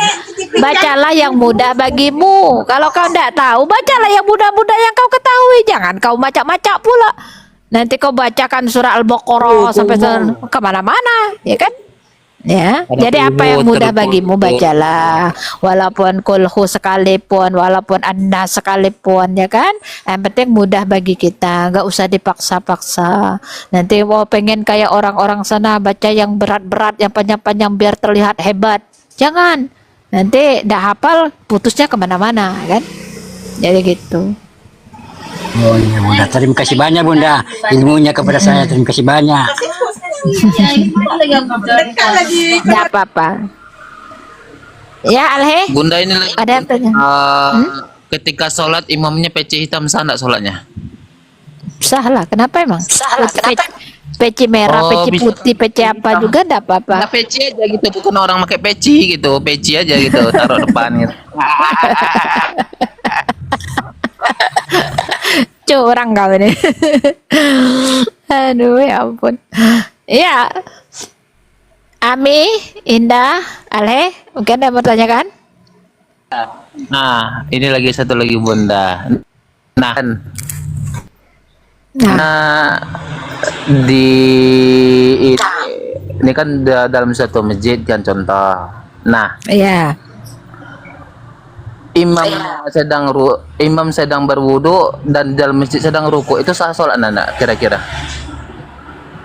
bacalah yang mudah bagimu. Kalau kau tidak tahu, bacalah yang mudah-mudah yang kau ketahui. Jangan kau macak-macak pula. Nanti kau bacakan surah Al-Baqarah sampai kemana-mana, ya kan? Ya, jadi apa yang mudah bagimu bacalah, walaupun kulhu sekalipun, walaupun anda sekalipun, ya kan? Yang penting mudah bagi kita, nggak usah dipaksa-paksa. Nanti mau pengen kayak orang-orang sana baca yang berat-berat, yang panjang-panjang biar terlihat hebat, jangan. Nanti dah hafal, putusnya kemana-mana, kan? Jadi gitu. Oh iya Bunda, terima kasih banyak Bunda. Ilmunya kepada saya, terima kasih banyak. Nggak apa-apa. Ya Alhe, Bunda ini lagi, ada yang tanya? ketika sholat imamnya peci hitam sah nggak sholatnya? Salah, kenapa emang? Peci merah, Oh, peci bisa. putih, peci apa juga enggak apa-apa. Nah, peci aja gitu, bukan orang pakai peci gitu, peci aja gitu, taruh depan gitu. Curang kau ini. Aduh, ya ampun. Ya. Ami, Indah, Alhe, mungkin ada yang bertanyakan? Nah, ini lagi satu lagi Bunda. Nah, Nah, nah di ini kan dalam satu masjid kan contoh. Nah, ya. imam sedang berwudu dan dalam masjid sedang ruku, itu sah sholat anak kira-kira?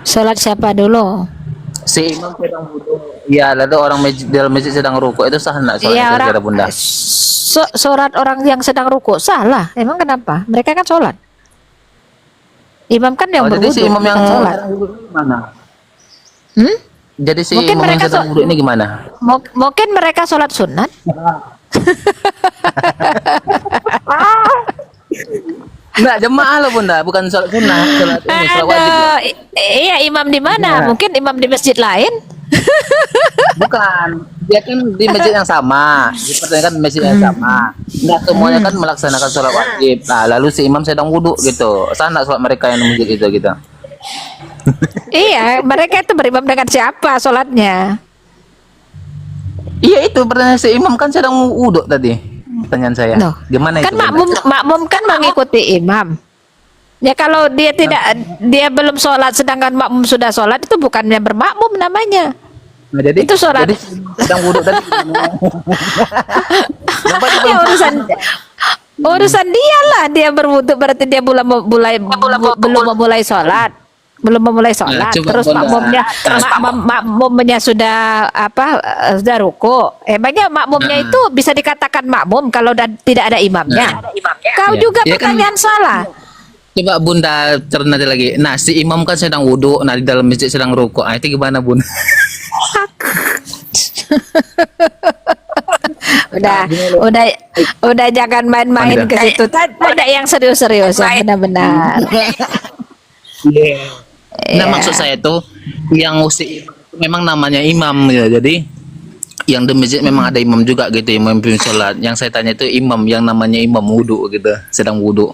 Sholat siapa dulu? Si imam sedang wudu, ya lalu orang dalam masjid sedang ruku, itu sah anak sholatnya Iya, kira-kira Bunda? Sholat orang yang sedang ruku salah. Emang kenapa? Mereka kan sholat. Imam kan yang Jadi si berwudu imam yang bukan sholat. sedang wudhu ini gimana? Hmm? Jadi si Mungkin imam yang mereka sedang wudhu ini gimana? Mungkin mereka sholat sunat. Enggak, jemaah loh Bunda, bukan sholat sunnah, sholat ini, sholat wajib. Aduh, iya imam di mana? Iya. Mungkin imam di masjid lain. Bukan, dia kan di masjid yang sama, dipertanyakan di masjid yang sama. Enggak semuanya kan melaksanakan sholat wajib. Nah, lalu si imam sedang wudhu gitu. Sana sholat mereka yang di masjid itu gitu. Iya, mereka itu berimam dengan siapa sholatnya? Iya itu pertanyaan si imam kan sedang wudhu tadi. Pertanyaan saya. Loh, Gimana kan itu? Bunda? makmum kan mengikuti imam. Ya kalau dia dia belum sholat sedangkan makmum sudah sholat itu bukannya bermakmum namanya. Nah, jadi Itu sholat. Jadi sedang wudhu tadi. Ya urusan dia lah, dia berwudu berarti dia belum memulai sholat. Belum memulai sholat, coba terus Bunda. makmumnya sudah sudah ruku. Emangnya makmumnya itu bisa dikatakan makmum kalau tidak ada imamnya? Kau Ya. juga Ya kan- pertanyaan salah. Coba Bunda cerna lagi. Nah, si imam kan sedang wudhu, nah di dalam masjid sedang rukuk. Ah, itu gimana, Bun? udah jangan main-main ke situ. Ada yang serius-serius yang benar-benar. Nah, maksud saya tuh yang si imam itu memang namanya imam ya. Jadi yang di masjid memang ada imam juga gitu, imam pimpin sholat. Yang saya tanya itu imam yang namanya imam wudhu gitu, sedang wudhu.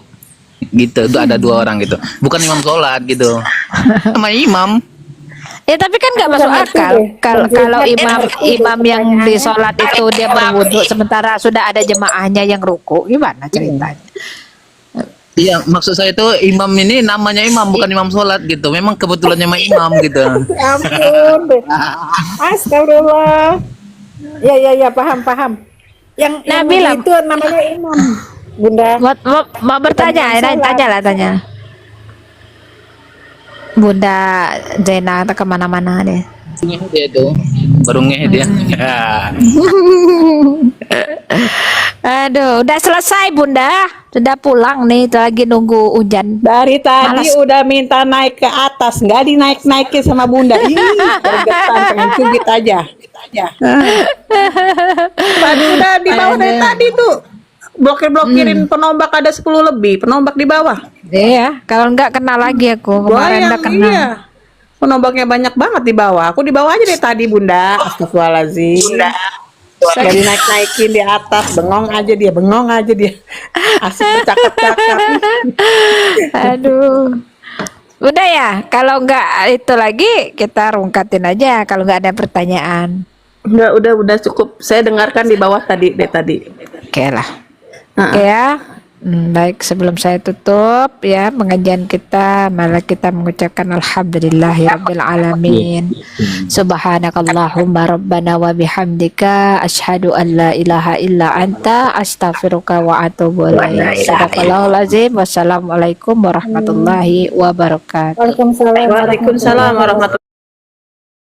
Gitu, itu ada 2 orang gitu. Bukan imam sholat gitu. Namanya imam. Ya tapi kan nggak masuk akal kalau imam yang di sholat itu dia berwudu sementara sudah ada jemaahnya yang ruku, gimana ceritanya? Iya, maksud saya itu imam ini namanya imam bukan imam sholat gitu. Memang kebetulan memang imam gitu. Ya ampun. Astagfirullah. Ya, paham. Yang Nabila. itu namanya imam. Bunda. Mau bertanya, tanya. Bunda Zainal atau kemana-mana deh. Ngehe dia tuh, baru ngehe dia. Aduh, udah selesai Bunda, sudah pulang nih, lagi nunggu hujan. Dari tadi Malas. udah minta naik ke atas, nggak dinaik-naikin sama Bunda. Ih, gergetan pengen cubit aja. Tadi udah di bawah dari tadi tuh. Blokir-blokirin penombak ada 10 lebih, penombak di bawah. Iya, kalau enggak kena lagi aku. Kemarin udah kena. Iya. Penombaknya banyak banget di bawah. Aku di bawah aja dari tadi, Bunda. Astagfirullahaladzim. Gak dinaik-naikin di atas, bengong aja dia. Asik bercakap-cakap. Aduh. Udah ya, kalau enggak itu lagi kita rungkatin aja kalau enggak ada pertanyaan. Udah cukup. Saya dengarkan di bawah tadi. Oke lah. Oke ya. Baik, sebelum saya tutup ya pengajian kita, malah kita mengucapkan alhamdulillahirabbil alamin. Subhanakallahumma rabbana wa bihamdika asyhadu an la ilaha illa anta astaghfiruka wa atubu ilaik. Sadaqallahul azim. Wassalamualaikum warahmatullahi wabarakatuh. Waalaikumsalam warahmatullahi